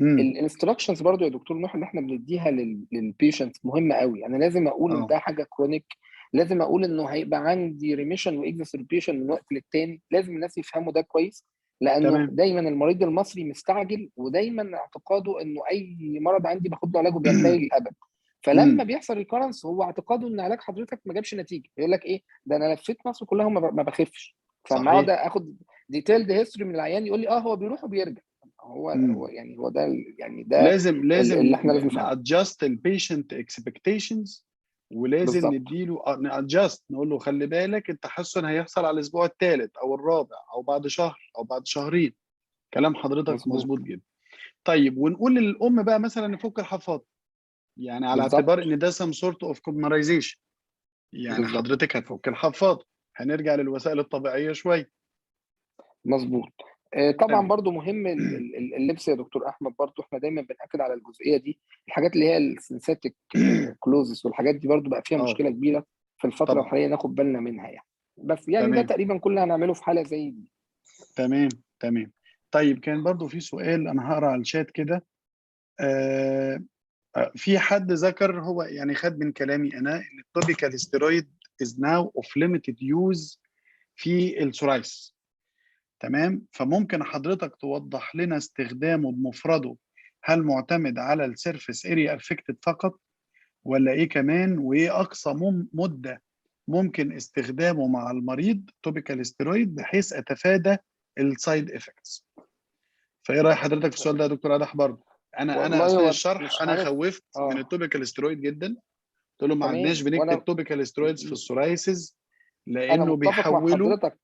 امم. الانستراكشنز برضو يا دكتور نوح اللي احنا بنديها للبيشنت مهمه قوي. انا لازم اقول ان اه. ده حاجه كرونيك، لازم اقول انه هيبقى عندي ريميشن واكزاسربيشن من وقت للتاني. لازم الناس يفهموا ده كويس، لانه تمام. دايما المريض المصري مستعجل، ودايما اعتقاده انه اي مرض عندي باخد له علاجه بينتهي للابد. فلما امم. بيحصل ريكورنس هو اعتقاده ان علاج حضرتك ما جابش نتيجه، يقول لك ايه ده انا لفيت مصر كلها وما بخفش. فما اقعد صحيح. اخد ديتيلد هيستوري من العيان يقول لي هو بيروح وبيرجع. هو امم. يعني هو ده يعني ده لازم اللي احنا لازم نفهمه. نادجست البيشنت اكسبكتيشنز، ولازم بالظبط نديله نادجست، نقول له خلي بالك التحسن هيحصل على الاسبوع الثالث او الرابع او بعد شهر او بعد شهرين. كلام حضرتك مظبوط مظبوط جدا. طيب، ونقول للام بقى مثلا نفك الحفاضه، يعني على اعتبار بالظبط ان ده some sort of commonization. يعني بالظبط حضرتك هتفك الحفاضه، هنرجع للوسائل الطبيعيه شويه. مظبوط. طبعا تمام. برضو مهم اللبس يا دكتور احمد. برضو احنا دايما بنأكد على الجزئيه دي. الحاجات اللي هي السنساتيك كلوزز والحاجات دي برضو بقى فيها اه. مشكله كبيره. في الفتره طبعا. الحاليه ناخد بالنا منها يعني. بس يعني ده تمام تقريبا كل اللي هنعمله في حاله زي دي. تمام تمام. طيب كان برضو في سؤال انا هقرا على الشات كده. آه في حد ذكر، هو يعني خد من كلامي انا، ان التوبيكال ستيرويد از ناو اوف ليميتد يوز في السورايسيس. تمام، فممكن حضرتك توضح لنا استخدامه بمفرده، هل معتمد على السيرفيس اريا افكتد فقط، ولا ايه كمان، وايه اقصى مده ممكن استخدامه مع المريض توبيكال ستيرويد بحيث اتفادى السايد افكتس؟ فايه راي حضرتك في السؤال ده يا دكتور ادح؟ برضه انا والله اثناء هو الشرح مش انا عارف. خوفت من التوبيكال ستيرويد جدا، قلت له ما عدناش تمام. بنكتب وانا توبيكال ستيرويدز في السورايسيس، انا لانه متفق مع بيحولوا حضرتك.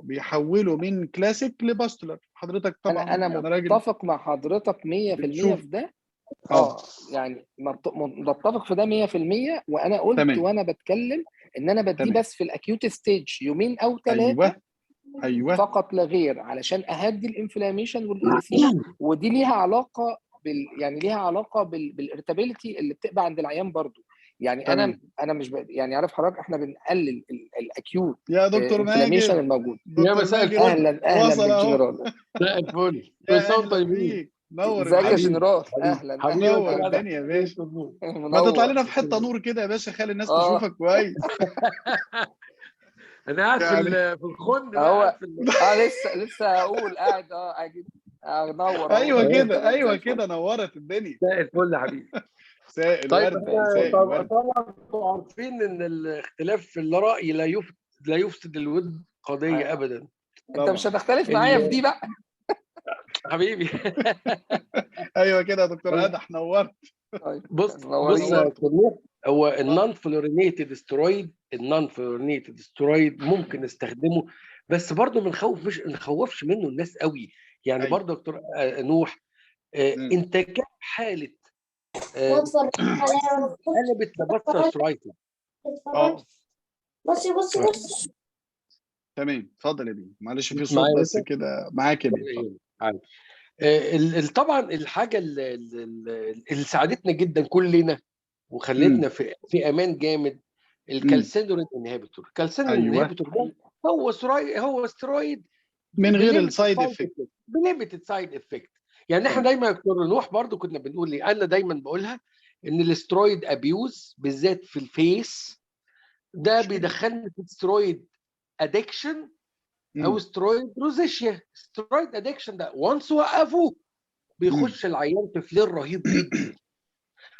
بيحولوا من كلاسيك لباستولار. حضرتك طبعا انا يعني راجل متفق مع حضرتك 100% بتشوف. في ده. اه يعني متفق في ده 100%. وانا قلت تمام وانا بتكلم ان انا بديه تمام. بس في الاكيوت ستيج يومين او 3 ايوه ايوه. فقط لا غير، علشان اهدي الانفلاميشن والاريثيما. ودي ليها علاقه يعني ليها علاقه بالارتابيلتي اللي بتبقى عند العيان برضو. يعني تمام انا مش يعني عارف حضرتك، احنا بنقلل الاكيوت يا دكتور انفلاميشن ماجد. الموجود. يا دكتور مساء ماجد الفل. اهلا وصل اهو. بالجنرال. مساء الفل، كل يا سنه وانتم اهلا طيبين. بيك، نور ازيك يا الدنيا. حبيبي جنرال؟ حبيبي اهلا حبيبي يا اهلا نور دكتور ادم. الدنيا يا باشا. ما تطلع منور. لنا في حته نور كده يا باشا، خلي الناس اه تشوفك كويس. انا قاعد يعني في الخن بقى، قاعد هو في لسه هقول قاعد اجي انور اهو. ايوه كده تمام زي ايوه الفل. كده، نورت الدنيا. مساء الفل يا حبيبي. مساء طيب الورد احنا مساء الورد. طبعا انتوا عارفين ان الاختلاف في الراي لا يفسد الود قضيه ابدا. انت مش طبعا. هتختلف معايا في دي بقى. حبيبي. ايوه كده يا دكتور طيب ادح، نورت. طيب بص يا منورين. نورت. دكتور نور، هو اتفضل. النون فلورينيتد سترويد ممكن نستخدمه، بس برضه مش نخوفش منه الناس قوي. يعني ايوه. برضه دكتور نوح، مم. انت كم حاله قلبت لبطنه سترايتس؟ اه تمام، اتفضل يا بيه، معلش في صوت معايا بس انت؟ كده معاك يا بيه، اتفضل. عارف. طبعا الحاجه اللي ساعدتنا جدا كلنا وخلتنا مم. في امان جامد، مم. الكالسينورين انهبيتور. الكالسينورين ايوه، انهبيتور ده هو سترويد من غير السايد افكت. بليميتد سايد افكت. يعني احنا تمام. دايما يا دكتور نوح برضو كنا بنقول لي، انا دايما بقولها ان الاسترويد ابيوز بالذات في الفيس ده مشكله. بيدخلني في سترويد ادكشن او مم. سترويد روزيشيا. سترويد ادكشن ده وانس وقفه مم. بيخش العيان في فلير رهيب جدا.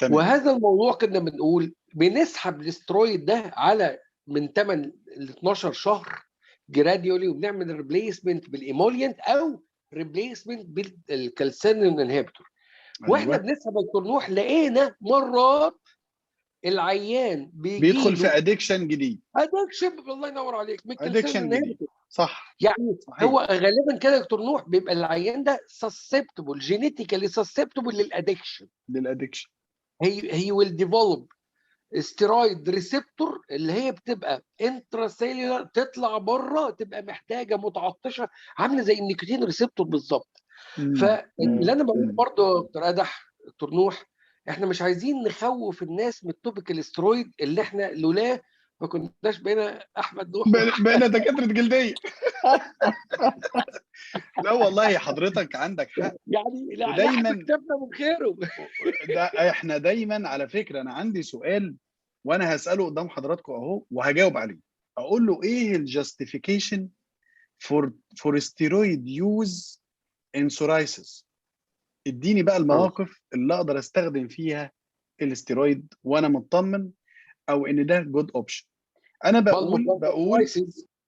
تمام. وهذا الموضوع كنا بنقول بنسحب الاسترويد ده على من 8 ل 12 شهر جراديولي، وبنعمل ريبليسمنت بالايمولينت او ريبليسمنت بالكالسينين انهبيتور. واحنا ايوه، بنسحب الطروح لقينا مرات العيان بيجي بيدخل في له ادكشن جديد. ادكشن، الله ينور عليك، من الكالسينين ادكشن جديد، انهبيتور. صح. يعني صحيح. هو غالبا كده يا دكتور نوح بيبقى العيان ده سسبتبل جينيتيكالي سسبتبل للادكشن. للادكشن. هي ويل ديفلوب ستيرويد ريسبتور اللي هي بتبقى انتراسيلولار، تطلع بره تبقى محتاجه متعطشه، عامله زي النيكوتين ريسبتور بالظبط. مم. فاللي انا بقول مم. برضه يا دكتور ادح، دكتور نوح، احنا مش عايزين نخوف الناس من التوبيكال ستيرويد اللي احنا لولاه ما كناش بقينا احمد نوح بقينا دكاتره جلديه. لا والله حضرتك عندك حق. يعني لحم ودايما كتفنا من خيره. ده احنا دايما على فكره، انا عندي سؤال وانا هساله قدام حضراتكم اهو وهجاوب عليه. اقول له ايه الجاستيفيكيشن فور ستيرويد يوز ان سورايسيس؟ اديني بقى المواقف اللي اقدر استخدم فيها الاستيرويد وانا مطمن، او ان ده جود اوبشن. انا بقول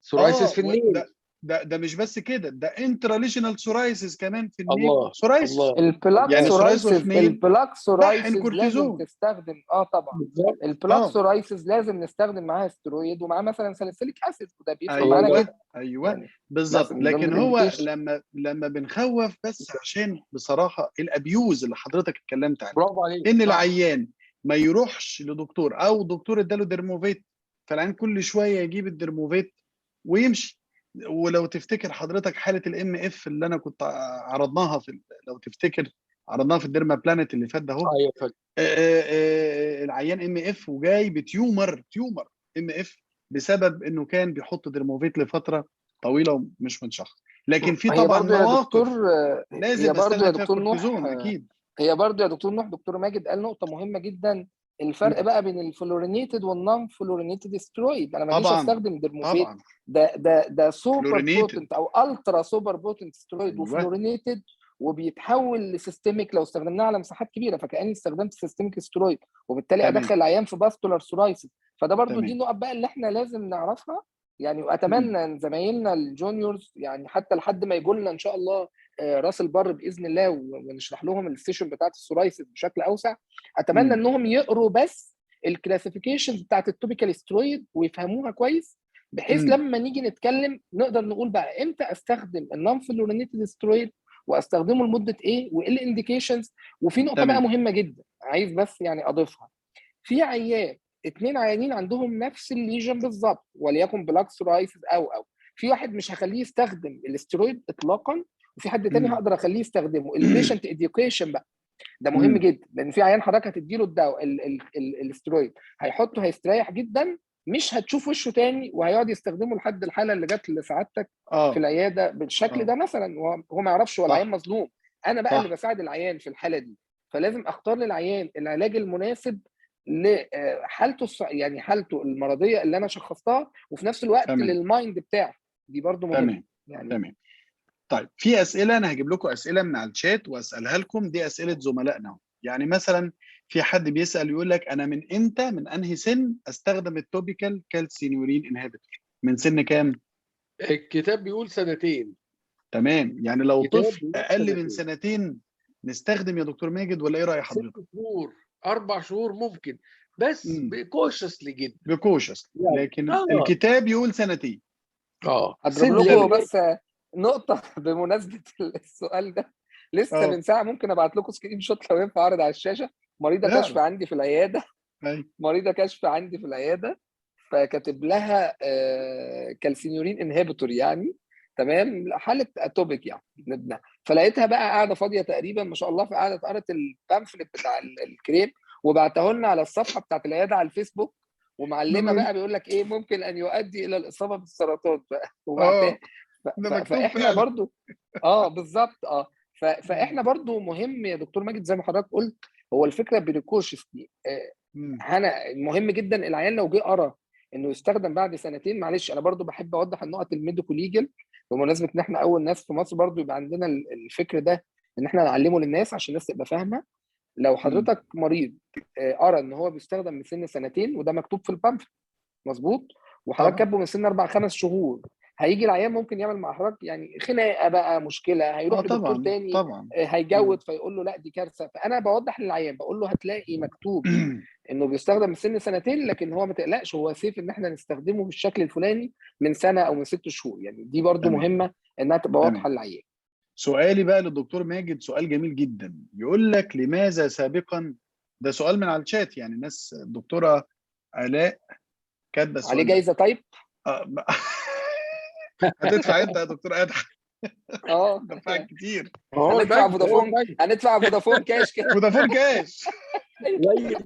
سورايسيس في ده النيل. ده مش بس كده، ده انتراليشنال سورايسيس كمان في النيل الله سورايسيس. الله البلاك يعني الله. سورايسيس اوف سورايسيس نيل البلاك بحن سورايسيس لازم كورتيزون. تستخدم طبعا. بالظبط. البلاك اه سورايسيس لازم نستخدم معاها استرويد ومعاه مثلا ساليسيليك اسيد، وده بيفرق الله معانا يبارك. ايوه جدا. ايوه يعني بالظبط. مثلا من ضمن لكن هو الانديكيشن. لما بنخوف بس عشان بصراحه الابيوز اللي حضرتك اتكلمت عليه، برافو عليك، ان صح. العيان ما يروحش لدكتور او دكتور اداله ديرموفيت، فالعيان كل شويه يجيب الديرموفيت ويمشي. ولو تفتكر حضرتك حاله الام اف اللي انا كنت عرضناها لو تفتكر عرضناها في الديرما بلانت اللي فات ده اهو. ايوه فاكر. العيان ام اف وجاي بتيومر MF بسبب انه كان بيحط درموفيت لفتره طويله ومش منشخص. لكن في هي طبعا برضو يا دكتور مواقف لازم هي برضو يا استخدم فيها دكتور نوح كورتيزون اكيد. هي برضو يا دكتور نوح دكتور ماجد قال نقطة مهمة جدا، الفرق بقى بين الفلورينيتد والنون فلورينيتد سترويد. انا ما اجيش طبعا استخدم درموفيت، طبعا ده سوبر فلورينيتد، بوتنت او الترا سوبر بوتنت سترويد ايوه وفلورينيتد، وبيتحول لسيستميك لو استخدمناه على مساحات كبيره، فكاني استخدمت سيستميك سترويد، وبالتالي ادخل تمام العيان في باستولار سورايسيس. فده برضو دي تمام. النقط بقى اللي احنا لازم نعرفها يعني. واتمنى ان زمايلنا الجونيورز يعني حتى لحد ما يجوا لنا ان شاء الله راس البر باذن الله ونشرح لهم السيشن بتاعت السورايسيس بشكل اوسع، اتمنى انهم يقروا بس الكلاسيفيكيشنز بتاعت التوبيكال سترويد ويفهموها كويس، بحيث لما نيجي نتكلم نقدر نقول بقى امتى استخدم النون فلورينيتد سترويد واستخدمه لمده ايه وايه الانديكيشنز. وفي نقطه بقى تمام مهمه جدا عايز بس يعني اضيفها، في عيان 2 عيانين عندهم نفس الليجن بالظبط وليكن بلاك سورايسيس او في واحد مش هخليه يستخدم الاسترويد اطلاقا، وفي حد تاني هقدر اخليه يستخدمه. البيشنت اديوكيشن بقى ده مهم جدا، لان في عيان حضرتك هتديله الدواء الاسترويد هيحطه هيستريح جدا، مش هتشوف وشه تاني وهيقعد يستخدمه لحد الحاله اللي جت لسعادتك في العياده بالشكل ده مثلا، وهو ما يعرفش هو العيان مظلوم. انا بقى اللي بساعد العيان في الحاله دي، فلازم اختار للعيان العلاج المناسب لحالته يعني حالته المرضيه اللي انا شخصتها، وفي نفس الوقت للمايند بتاعه. دي برضو مهمه يعني. تمام. طيب في اسئله، انا هجيب لكم اسئله من على الشات واسالها لكم، دي اسئله زملائنا. يعني مثلا في حد بيسال يقول لك انا من امتى من انهي سن استخدم التوبيكال كالسينيورين انهبيتور؟ من سن كام؟ الكتاب بيقول 2 سنين. تمام، يعني لو طفل اقل من 2 نستخدم يا دكتور ماجد، ولا ايه راي حضرتك؟ 6 شهور 4 شهور ممكن، بس بكوشسلي جدا، بكوشس، لكن الكتاب يقول 2 اضرب لكم بس نقطه بمناسبه السؤال ده، لسه من ساعه ممكن ابعت لكم سكرين شوت لو ينفع اعرض على الشاشه. مريضه كشف عندي في العياده مريضه كشف عندي في العياده، فكاتب لها كالسينيورين انهبيتور يعني، تمام، حاله اتوبيك يعني ابنها، فلقيتها بقى قاعده فاضيه تقريبا ما شاء الله، فقعدت قرت البامفلت بتاع الكريم وبعته لنا على الصفحه بتاعت العياده على الفيسبوك، ومعلمه بقى بيقول لك ايه ممكن ان يؤدي الى الاصابه بالسرطان وبعدين فاحنا برضو بالظبط فاحنا برضو مهم يا دكتور ماجد زي ما حضرتك قلت، هو الفكره بريكوشس دي انا مهم جدا العيان لو جه قرا انه يستخدم بعد 2 معلش انا برضو بحب اوضح النقط الميديكو ليجل بمناسبه ان احنا اول ناس في مصر برضو يبقى عندنا الفكر ده ان احنا نعلمه للناس عشان الناس تبقى فاهمه. لو حضرتك مريض قرا ان هو بيستخدم من سن 2 وده مكتوب في البامفلت مظبوط، وحضرتك كاتبه من سن 4-5 شهور، هيجي العيان ممكن يعمل مع حضرتك يعني خناقه بقى مشكله، هيروح لدكتور تاني هيجود فيقول له لا دي كارثه. فانا بوضح للعيان بقول له هتلاقي مكتوب انه بيستخدم من سن 2 لكن هو ما تقلقش هو سيف ان احنا نستخدمه بالشكل الفلاني من سنه او من 6 شهور يعني. دي برضو مهمه انها تبقى واضحه للعيان. سؤالي بقى للدكتور ماجد سؤال جميل جدا، يقول لك لماذا سابقا، ده سؤال من على الشات يعني الناس، الدكتوره آلاء كاتبه السؤال عليه جايزه طيب هتدفع انت يا دكتور ادهم دفعك كتير. هندفع فودافون كاش كده فودافون كاش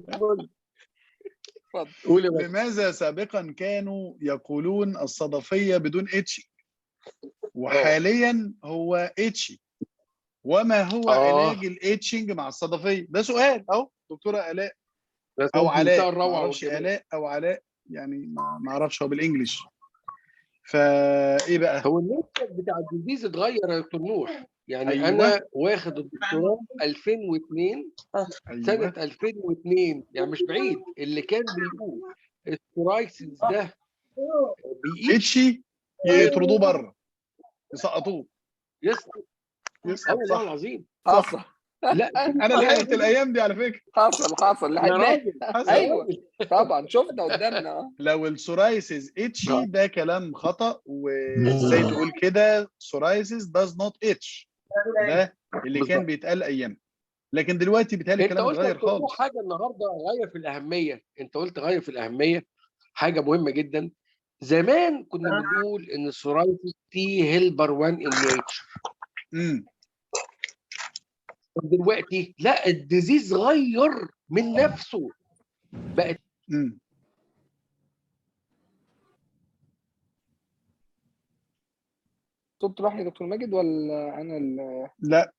اتفضل. لماذا سابقا كانوا يقولون الصدفيه بدون اتش وحاليا هو اتشي، وما هو علاج الاتشنج مع الصدفيه؟ ده سؤال اهو دكتوره آلاء او علاء، ما اعرفش آلاء او علاء يعني ما اعرفش هو بالانجلش. فايه بقى هو النسبه بتاع الديزيز اتغير يا دكتور نوح يعني. أيوة. انا واخد الدكتوراه 2002 سنه 2002 يعني مش بعيد، اللي كان بيقول السورايسيس ده اتشي يطردوه بره يسقطوه يسقط صح العظيم حصل. لا انا لحقت الايام دي على فكره. حصل ايوه طبعا شفنا قدامنا. لو السورايسيس اتشي ده كلام خطا، وازاي تقول كده سورايسيس داز نوت اتش، ده اللي كان بيتقال ايام، لكن دلوقتي بيتهيألي الكلام اتغير خالص. حاجه النهارده غير في الاهميه، انت قلت غير في الاهميه حاجه مهمه جدا. زمان كنا بنقول ان السورايسيس تي هيلبر 1 ان نيتشر، دلوقتي لا، الديزيز غير من نفسه، بقت الصوت راح يا دكتور ماجد ولا انا لا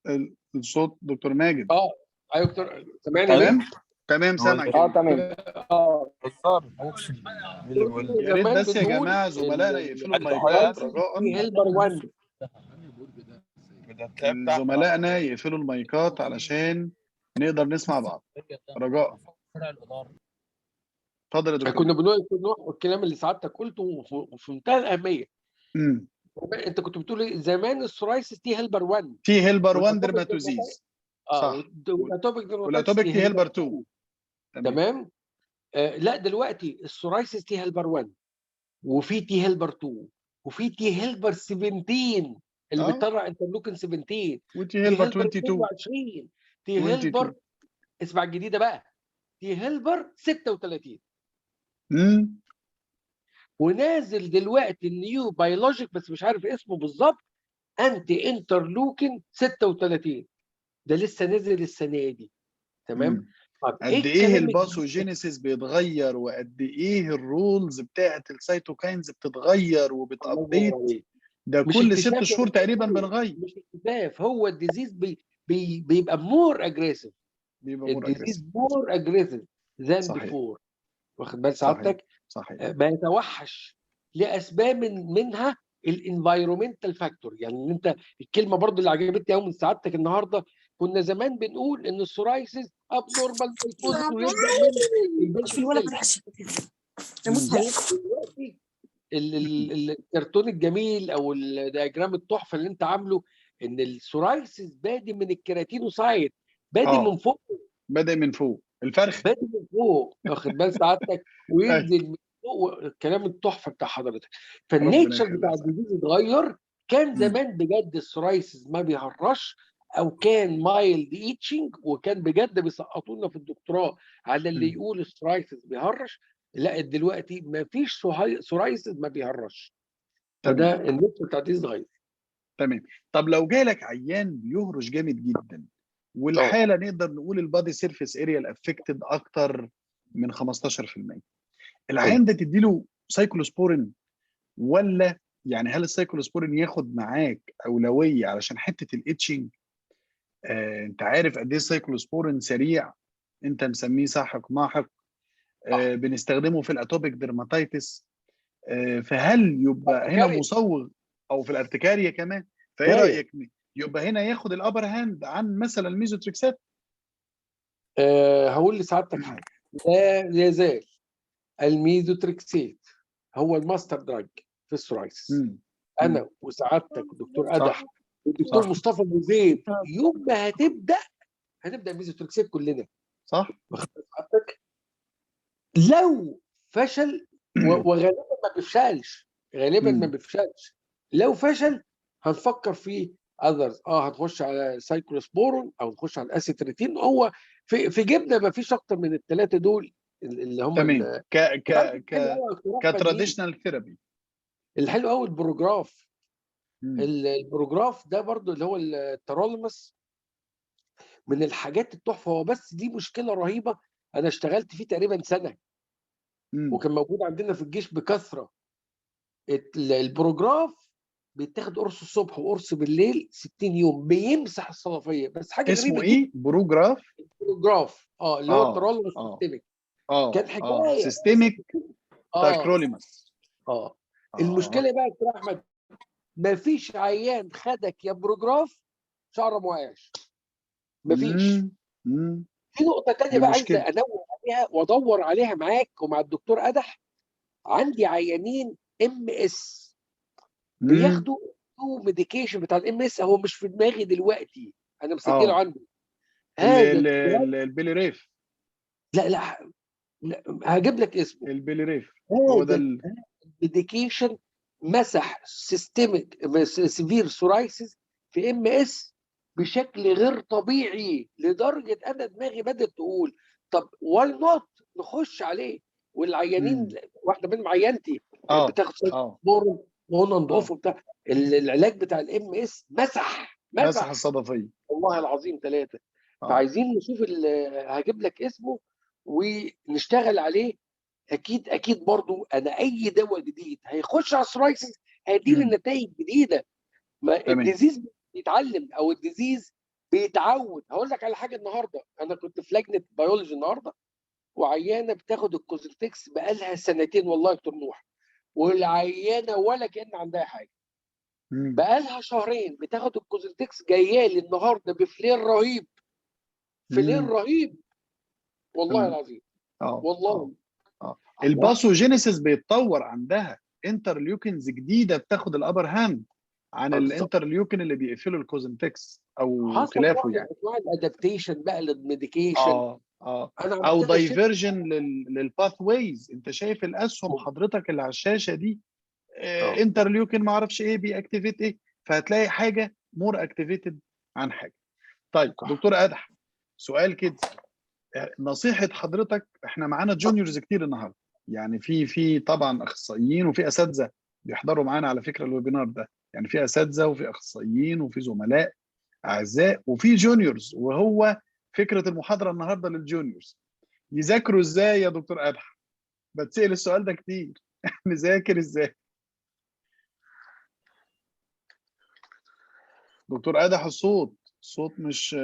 الصوت دكتور ماجد. ايوه دكتور سامعني تمام ليه؟ تمام سامعك يا بيه. تمام. اقسم بالله مين اللي بيقول لي؟ يا ريت زمان بس يا بنقول جماعه زملائنا يقفلوا المايكات حياتي. رجاء. في هيلبر 1 ده التاب بتاعك زملائنا يقفلوا المايكات علشان نقدر نسمع بعض رجاء. اتفضل يا دكتور. كنا بنقول الكلام اللي سعادتك قلته وفي منتهى الاهميه. امم انت كنت بتقول ايه زمان؟ السورايسيس تي هيلبر 1 تي هيلبر 1 والاتوبيك ديرماتوزيز صح، والاتوبيك ديرماتيتس والاتوبيك تي هيلبر 2. تمام. لا دلوقتي السورايسيس تي هيلبر 1 وفي تي هيلبر 2 وفي تي هيلبر 17 اللي بتطلع انترلوكين 17 وتي تي هيلبر هيلبر 22 22 تي هيلبر اسمع الجديده بقى تي هيلبر 36 امم ونازل دلوقتي النيو بيولوجيك بس مش عارف اسمه بالظبط انتي انترلوكين 36 ده لسه نازل السنه دي. تمام. طب قد ايه الكلام الباثوجينيسيس بيتغير وقد ايه الرولز بتاعه السيتوكاينز بتتغير وبتابديت. ده مش كل 6 اكتشاف شهور تقريبا بنغير. مش اكتشاف، هو الديزيز بيبقى مور اجريسيف. بيبقى مور الديزيز اجريسيف. مور اجريسيف ذان صحيح بيفور. واخد بال صحيح سعادتك؟ صحيح. بيتوحش لاسباب منها الانفايرومنتال فاكتور. يعني انت الكلمه برضو اللي عجبتني قوي من سعادتك النهارده، كنا زمان بنقول ان السورايسيس ابنورمال مايكوزس ويبدا من البيت في الولد الحش دلوقتي الكرتون الجميل او الدياجرام التحفه اللي انت عامله ان السورايسيس بادي من الكيراتينوسايت، بادي من فوق، بادئ من فوق الفرخ. بادي من فوق. واخد بال سعادتك؟ وينزل من فوق الكلام التحفه بتاع حضرتك. فالنيتشر بتاع الديزيز اتغير. كان زمان بجد السورايسيس ما بيهرش او كان مايلد ايتشنج، وكان بجد بيسقطونا في الدكتوراه على اللي يقول السورايسيس بيهرش. لا دلوقتي ما فيش سورايسيس ما بيهرش. فده النيتشر بتاع الديزيز اتغير. تمام. طب لو جالك عيان بيهرش جامد جدا والحاله نقدر نقول البادي سيرفيس اريا الافكتد اكتر من 15%، العيان ده تديله سايكلوسبورين ولا يعني هل السايكلوسبورين ياخد معاك اولويه علشان حته الاتشنج؟ انت عارف قد ايه السايكلوسبورين سريع، انت مسميه ساحق ماحق. بنستخدمه في الاتوبيك ديرماتيتس. فهل يبقى هنا مصوغ او في الارتكاريا كمان؟ فايه رايك يبقى هنا ياخد الابر هاند عن مثلا الميزوتريكسات؟ هقول لسعادتك حاجه، لا يزال الميزوتريكسات هو الماستر دراج في السورايسيس. انا وسعادتك والدكتور ادح والدكتور مصطفى ابو زيد يوم ما هنبدا ميزوتريكسات كلنا. صح. سعادتك لو فشل وغالبا ما بيفشلش، غالبا ما بيفشلش، لو فشل هنفكر في اذرز. هنخش على سايكلوسبورون او نخش على الاسيتريتين. هو في جبنا ما فيش اكتر من الثلاثه دول اللي هم تمام كتراديشنال ثيرابي. الحلو قوي البروجراف. البروجراف ده برضو اللي هو الترولمس من الحاجات التحفه. هو بس دي مشكله رهيبه، انا اشتغلت فيه تقريبا سنه وكان موجود عندنا في الجيش بكثره. البروجراف بيتاخد قرص الصبح وقرص بالليل 60 يوم، بيمسح الصدفيه. بس حاجه اسمه غريبه ايه؟ بروجراف. البروجراف اللي هو الترولمس سيستميك. كان حكايه سيستميك تاكروليماس. المشكله بقى يا دكتور احمد، ما فيش عيان خدك يا بروجراف شعره ما وقعش. ما فيش. في نقطه ثانيه بقى عايز انوه عليها وادور عليها معاك ومع الدكتور ادح. عندي عيانين MS بياخدوا ميديكيشن بتاع الام اس، هو مش في دماغي دلوقتي، انا مسجله عندي. هذا البيليريف. لا هجيب لك اسمه. البيليريف هو ده الميديكيشن مسح سيستميك سيفير سورايسيس في MS بشكل غير طبيعي، لدرجه انا دماغي بدات تقول طب واي نوت نخش عليه. والعيانين واحده منهم عيانتي بتاخد سبورن اون اند اوف وبتاع العلاج بتاع MS مسح الصدفيه والله العظيم 3. فعايزين نشوف هجيب لك اسمه ونشتغل عليه. اكيد برضو انا اي دواء جديد هيخش على السورايسيس هيديني نتائج جديده. ما تمام. الديزيز بيتعلم او الديزيز بيتعود. هقول لك على حاجه، النهارده انا كنت في لجنه بيولوجي النهارده، وعيانه بتاخد الكوزنتكس بقالها سنتين والله يا دكتور نوح، والعيانه ولا كان عندها حاجه. بقالها شهرين بتاخد الكوزنتكس، جايه لي النهارده بفلير رهيب، فلير رهيب والله العظيم. والله الباثوجينيسيس بيتطور عندها، انترليوكنز جديده بتاخد الابر هاند عن الانترليوكن اللي بيقفلوا الكوزنتكس او حصل خلافه يعني انواع الادابتيشن بقى للميديكيشن. او دايفرجن للباث ويز. انت شايف الاسهم حضرتك اللي على الشاشه دي، انترليوكن ما اعرفش ايه بيأكتيفيت ايه، فهتلاقي حاجه مور اكتيفيتد عن حاجه. طيب دكتور أدح، سؤال كده، نصيحه حضرتك، احنا معانا جونيورز كتير النهارده، يعني في طبعا اخصائيين وفي اساتذه بيحضروا معانا على فكره الويبينار ده، يعني في اساتذه وفي اخصائيين وفي زملاء اعزاء وفي جونيورز، وهو فكره المحاضره النهارده للجونيورز. يذاكروا ازاي يا دكتور أدح؟ بتسأل السؤال ده كتير. نذاكر ازاي؟ دكتور أدح الصوت مش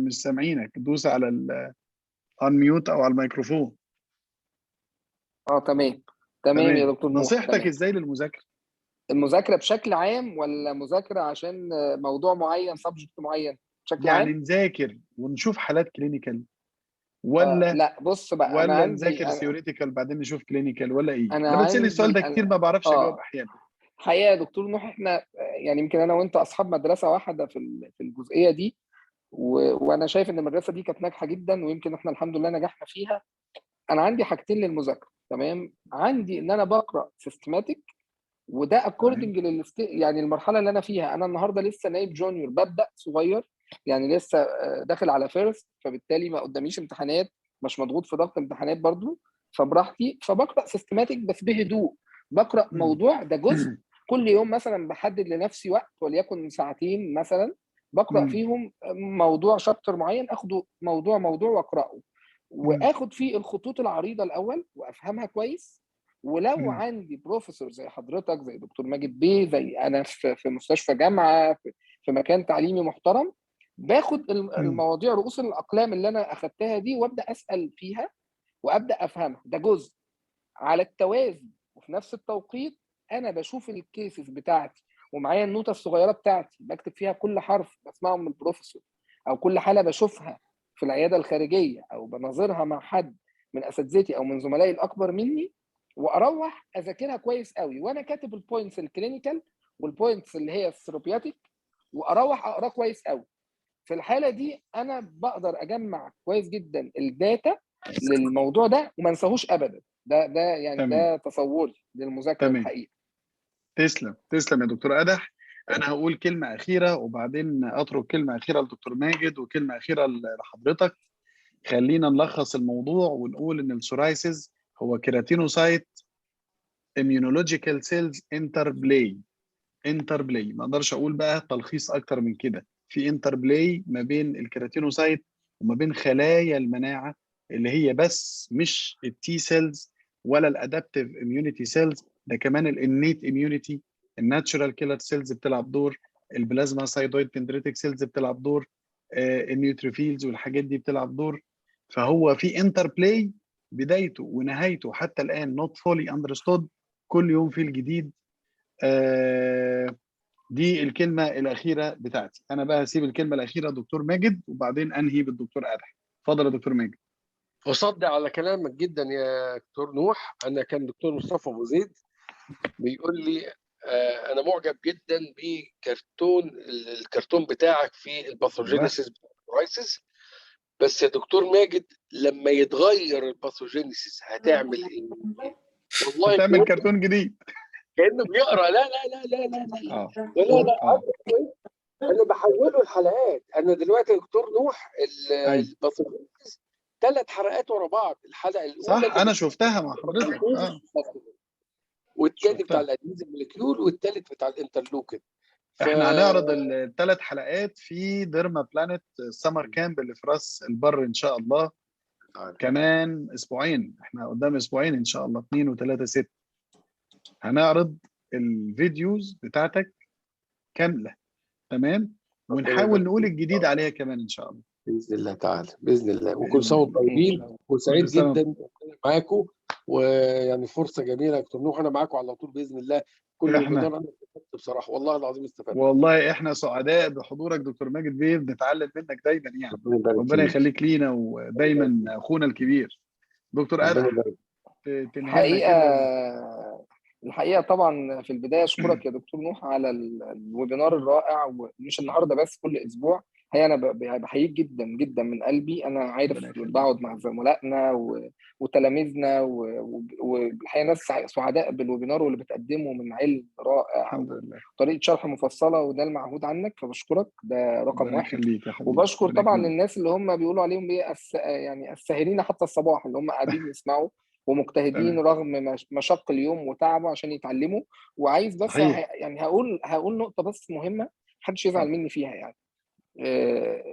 سامعينك، دوس على الانميوت او على الميكروفون. تمام يا دكتور نوح. نصيحتك ازاي للمذاكره؟ المذاكره بشكل عام ولا مذاكره عشان موضوع معين، سبجكت معين بشكل يعني عام؟ نذاكر ونشوف حالات كلينيكال ولا لا بص بقى، انا ولا عندي نذاكر ثيوريتيكال بعدين نشوف كلينيكال ولا ايه؟ انا انا بتسأل السؤال ده عندي كتير ما بعرفش اجاوب احيانا. حقيقه يا دكتور نوح، احنا يعني يمكن انا وانت اصحاب مدرسه واحده في الجزئيه دي، وانا شايف ان المدرسه دي كانت ناجحه جدا، ويمكن احنا الحمد لله نجحنا فيها. انا عندي حاجتين للمذاكره، تمام. عندي ان انا بقرا سيستماتيك، وده اكوردنج يعني المرحله اللي انا فيها. انا النهارده لسه نايب جونيور، ببدا صغير، يعني لسه داخل على فيرست، فبالتالي ما قداميش امتحانات، مش مضغوط في ضغط امتحانات برضو، فبراحتي. فبقرا سيستماتيك بس بهدوء، بقرا موضوع ده جزء كل يوم، مثلا بحدد لنفسي وقت وليكن ساعتين مثلا، بقرا فيهم موضوع شابتر معين، اخده موضوع واقراه، واخد فيه الخطوط العريضه الاول وافهمها كويس. ولو عندي بروفيسور زي حضرتك، زي دكتور ماجد بيه، زي انا في مستشفى جامعه، في مكان تعليمي محترم، باخد المواضيع رؤوس الاقلام اللي انا اخدتها دي، وابدا اسال فيها وابدا افهمها. ده جزء على التوازي، وفي نفس التوقيت انا بشوف الكيسز بتاعتي، ومعايا النوتة الصغيره بتاعتي بكتب فيها كل حرف بسمعه من البروفيسور، او كل حاله بشوفها في العياده الخارجيه، او بناظرها مع حد من اساتذتي او من زملائي الاكبر مني، واروح اذاكرها كويس قوي، وانا كاتب البوينتس الكلينيكال والبوينتس اللي هي الثيرابيوتيك، واروح اقراه كويس قوي. في الحاله دي انا بقدر اجمع كويس جدا الداتا للموضوع ده وما انساهوش ابدا. ده يعني ده تصوري للمذاكره الحقيقه. تسلم يا دكتور أدح. انا هقول كلمه اخيره وبعدين اترك كلمه اخيره لدكتور ماجد وكلمه اخيره لحضرتك. خلينا نلخص الموضوع ونقول ان السورايسيس هو كيراتينوسايت immunological cells interplay. ما اقدرش اقول بقى تلخيص اكتر من كده. في انتربلاي ما بين الكيراتينوسايت وما بين خلايا المناعه اللي هي بس مش التي سيلز ولا الادابتيف اميونيتي سيلز، ده كمان الانيت اميونيتي، الناتشورال كيلر سيلز بتلعب دور، البلازما سايتويد دندريتك سيلز بتلعب دور، النيوتروفيلز والحاجات دي بتلعب دور. فهو في انتربلاي بدايته ونهايته حتى الان not fully understood، كل يوم في الجديد. دي الكلمه الاخيره بتاعتي. انا بقى هسيب الكلمه الاخيره دكتور ماجد وبعدين انهي بالدكتور أدح. اتفضل يا دكتور ماجد. أصدق على كلامك جدا يا دكتور نوح. أنا كان دكتور مصطفى أبو زيد بيقول لي أنا معجب جدا الكرتون بتاعك في الباثوجينيسيس كرايسيس، بس يا دكتور ماجد لما يتغير الباثوجينيسيس هتعمل إيه؟ والله هتعمل كرتون جديد كأنه بيقرأ. لا لا لا لا لا لا لا لا أنا بحوله الحلقات. أنا دلوقتي يا دكتور نوح الباثوجينيسيس 3 حلقات ورا بعض. الحلقه الاولى صح، انا شفتها مع حضرتك. والثاني بتاع الادينز موليكيول، والثالث بتاع الانترلوكين. احنا هنعرض ال3 حلقات في ديرما بلانت سمر كامب اللي في راس البر ان شاء الله كمان اسبوعين. احنا قدام اسبوعين ان شاء الله، 2 و3 6 هنعرض الفيديوز بتاعتك كامله تمام، ونحاول نقول الجديد عليها كمان ان شاء الله باذن الله تعالى، باذن الله. وكل بإذن سنه وانتم الله. طيبين، وسعيد كل سنة جدا معاكم، ويعني فرصه جميله يا دكتور نوح، انا معاكم على طول باذن الله. كل إحنا- ويبينار انا استفدت بصراحه، والله العظيم استفدت. والله احنا سعداء بحضورك دكتور ماجد بيه، بنتعلم منك دايما يعني. ربنا يبارك ربنا فيك. يخليك لينا، ودايما اخونا الكبير. دكتور ربنا ادهم يبارك. تنهي لنا كده. الحقيقه طبعا في البدايه اشكرك يا دكتور نوح على الويبينار الرائع، ومش النهارده بس، كل اسبوع. هي انا بحييك جدا جدا من قلبي. انا عارف ربنا يخليك. بقعد مع زملائنا وتلاميذنا، والحقيقه ناس سعداء بالويبينار واللي بتقدمه من علم رائع، الحمد لله. طريقه شرح مفصله، وده المعهود عنك، فبشكرك، ده رقم ربنا واحد. يخليك يا حبيبي. وبشكر ربنا طبعا يكرمك. الناس اللي هم بيقولوا عليهم ايه يعني الساهرين حتى الصباح، اللي هم قاعدين يسمعوا ومجتهدين تمام. رغم مشق اليوم وتعبه عشان يتعلموا. وعايز بس صحيح. يعني هقول نقطه بس مهمه، محدش يزعل اتفضل. مني فيها يعني.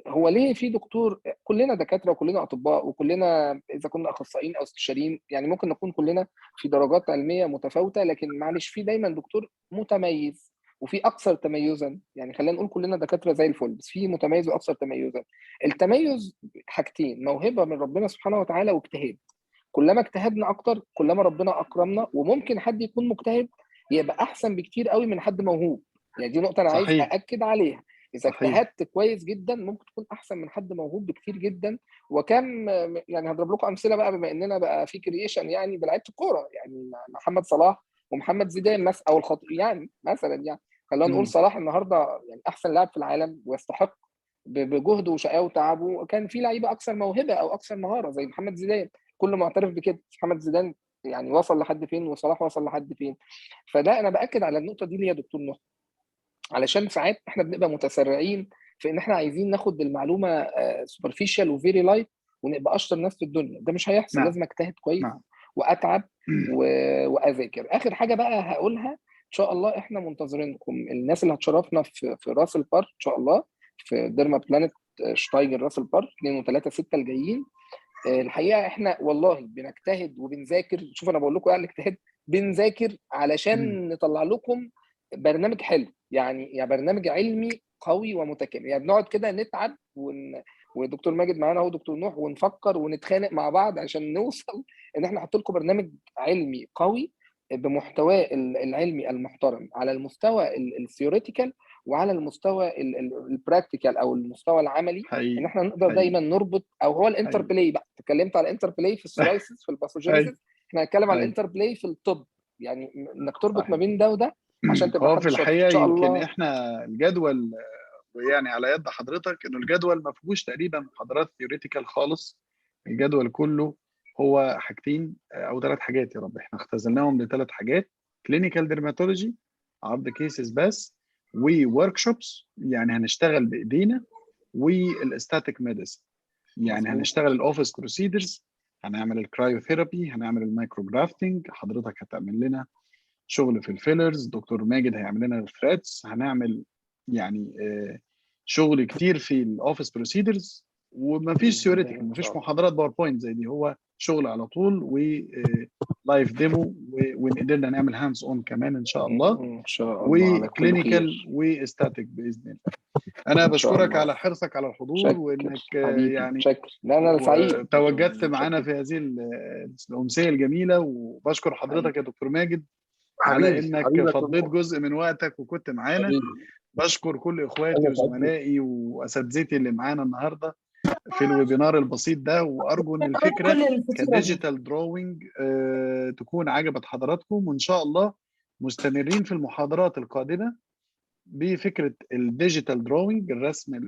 هو ليه في دكتور؟ كلنا دكاتره وكلنا اطباء وكلنا اذا كنا اخصائيين او استشاريين، يعني ممكن نكون كلنا في درجات علميه متفاوته، لكن معلش في دايما دكتور متميز وفي اكثر تميزا. يعني خلينا نقول كلنا دكاتره زي الفل، بس في متميز واكثر تميزا. التميز حاجتين: موهبه من ربنا سبحانه وتعالى، واجتهاد. كلما اجتهدنا اكتر كلما ربنا اكرمنا. وممكن حد يكون مجتهد يبقى احسن بكتير قوي من حد موهوب. يعني دي نقطه انا عايز صحيح. ااكد عليها. اذا صحيح. اجتهدت كويس جدا ممكن تكون احسن من حد موهوب بكتير جدا. وكم يعني هضرب لكم امثله بقى، بما اننا بقى في كرييشن يعني بلعيبه الكوره، يعني محمد صلاح ومحمد زيدان مثلا، او يعني مثلا يعني خلينا نقول صلاح النهارده يعني احسن لاعب في العالم ويستحق بجهده وشقاه وتعبه. كان في لعيبه اكثر موهبه او اكثر مهاره زي محمد زيدان، كل معترف بكده. محمد زيدان يعني وصل لحد فين، وصلاح وصل لحد فين. فده انا باكد على النقطه دي ليه يا دكتور نوح، علشان ساعات احنا بنبقى متسرعين في ان احنا عايزين ناخد المعلومه سوبرفيشال وفيري لايت ونبقى اشطر ناس في الدنيا. ده مش هيحصل. نعم. لازم اجتهد كويس نعم. واتعب واذاكر. اخر حاجه بقى هقولها، ان شاء الله احنا منتظرينكم، الناس اللي هتشرفنا في راس البر ان شاء الله، في ديرما بلانت شتايجر راس البر 2 و3 6 الجايين. الحقيقه احنا والله بنجتهد وبنذاكر. شوف انا بقول لكم يعني الاجتهاد، بنذاكر علشان نطلع لكم برنامج حلو، يعني برنامج علمي قوي ومتكامل. يعني بنقعد كده نتعب ودكتور ماجد معانا اهو، دكتور نوح، ونفكر ونتخانق مع بعض عشان نوصل ان احنا نحط لكم برنامج علمي قوي بمحتواه العلمي المحترم على المستوى الثيوريتيكال وعلى المستوى البراكتيكال او المستوى العملي، ان حقيقي. احنا نقدر حقيقي. دايما نربط. او هو الانتر حقيقي. بلاي بقى، اتكلمت على الانتر بلاي في السورايسيس في الباثوجينيسيس، احنا هنتكلم على أيوة. الانتر بلاي في الطب، يعني انك تربط ما صحيح. بين ده وده عشان تبقى هو حد في شاطر ان الحقيقة شاء يمكن الله. احنا الجدول، ويعني على يد حضرتك انه الجدول ما فيهوش تقريبا محاضرات ثيوريتيكال خالص. الجدول كله هو حاجتين او 3 حاجات، يا رب احنا اختزلناهم ل3 حاجات: كلينيكال ديرماتولوجي، عرض كيسز بس، وورك شوبس يعني هنشتغل بايدينا، والاستاتيك ميديسن يعني مظبوط. هنشتغل الاوفيس بروسيدرز، هنعمل الكرايوثيرابي، هنعمل المايكروجرافتنج، حضرتك هتعمل لنا شغل في الفيلرز، دكتور ماجد هيعمل لنا الثريدز، هنعمل يعني شغل كتير في الاوفيس بروسيدرز. ومفيش ثيوريتيكال، ان شاء مفيش الله. محاضرات باوربوينت زي دي، هو شغل على طول ولايف ديمو، وان قدرنا نعمل هاندز اون كمان ان شاء الله، ان شاء الله على كل وكلينيكال خير. واستاتيك باذن الله. انا ان شاء بشكرك الله. على حرصك على الحضور، شكر وانك حبيبي، يعني شكر. لا انا سعيد. تواجدت معانا شكر في هذه الامسيه الجميله، وبشكر حبيبي. حضرتك يا دكتور ماجد على حبيبي انك حبيبي يا دكتور فضيت نوح. جزء من وقتك وكنت معانا. حبيبي بشكر كل اخواتي انا سعيد جدا. وزملائي واساتذتي اللي معانا النهارده في الويبينار البسيط ده، وارجو ان الفكره كديجيتال دروينج تكون عجبت حضراتكم، وان شاء الله مستمرين في المحاضرات القادمه بفكره الديجيتال دروينج، الرسم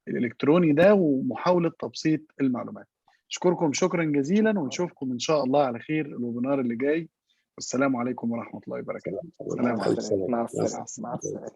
الالكتروني ده، ومحاوله تبسيط المعلومات. اشكركم شكرا جزيلا، ونشوفكم ان شاء الله على خير الويبينار اللي جاي. والسلام عليكم ورحمه الله وبركاته. سلام. مع السلامه. مع السلامه.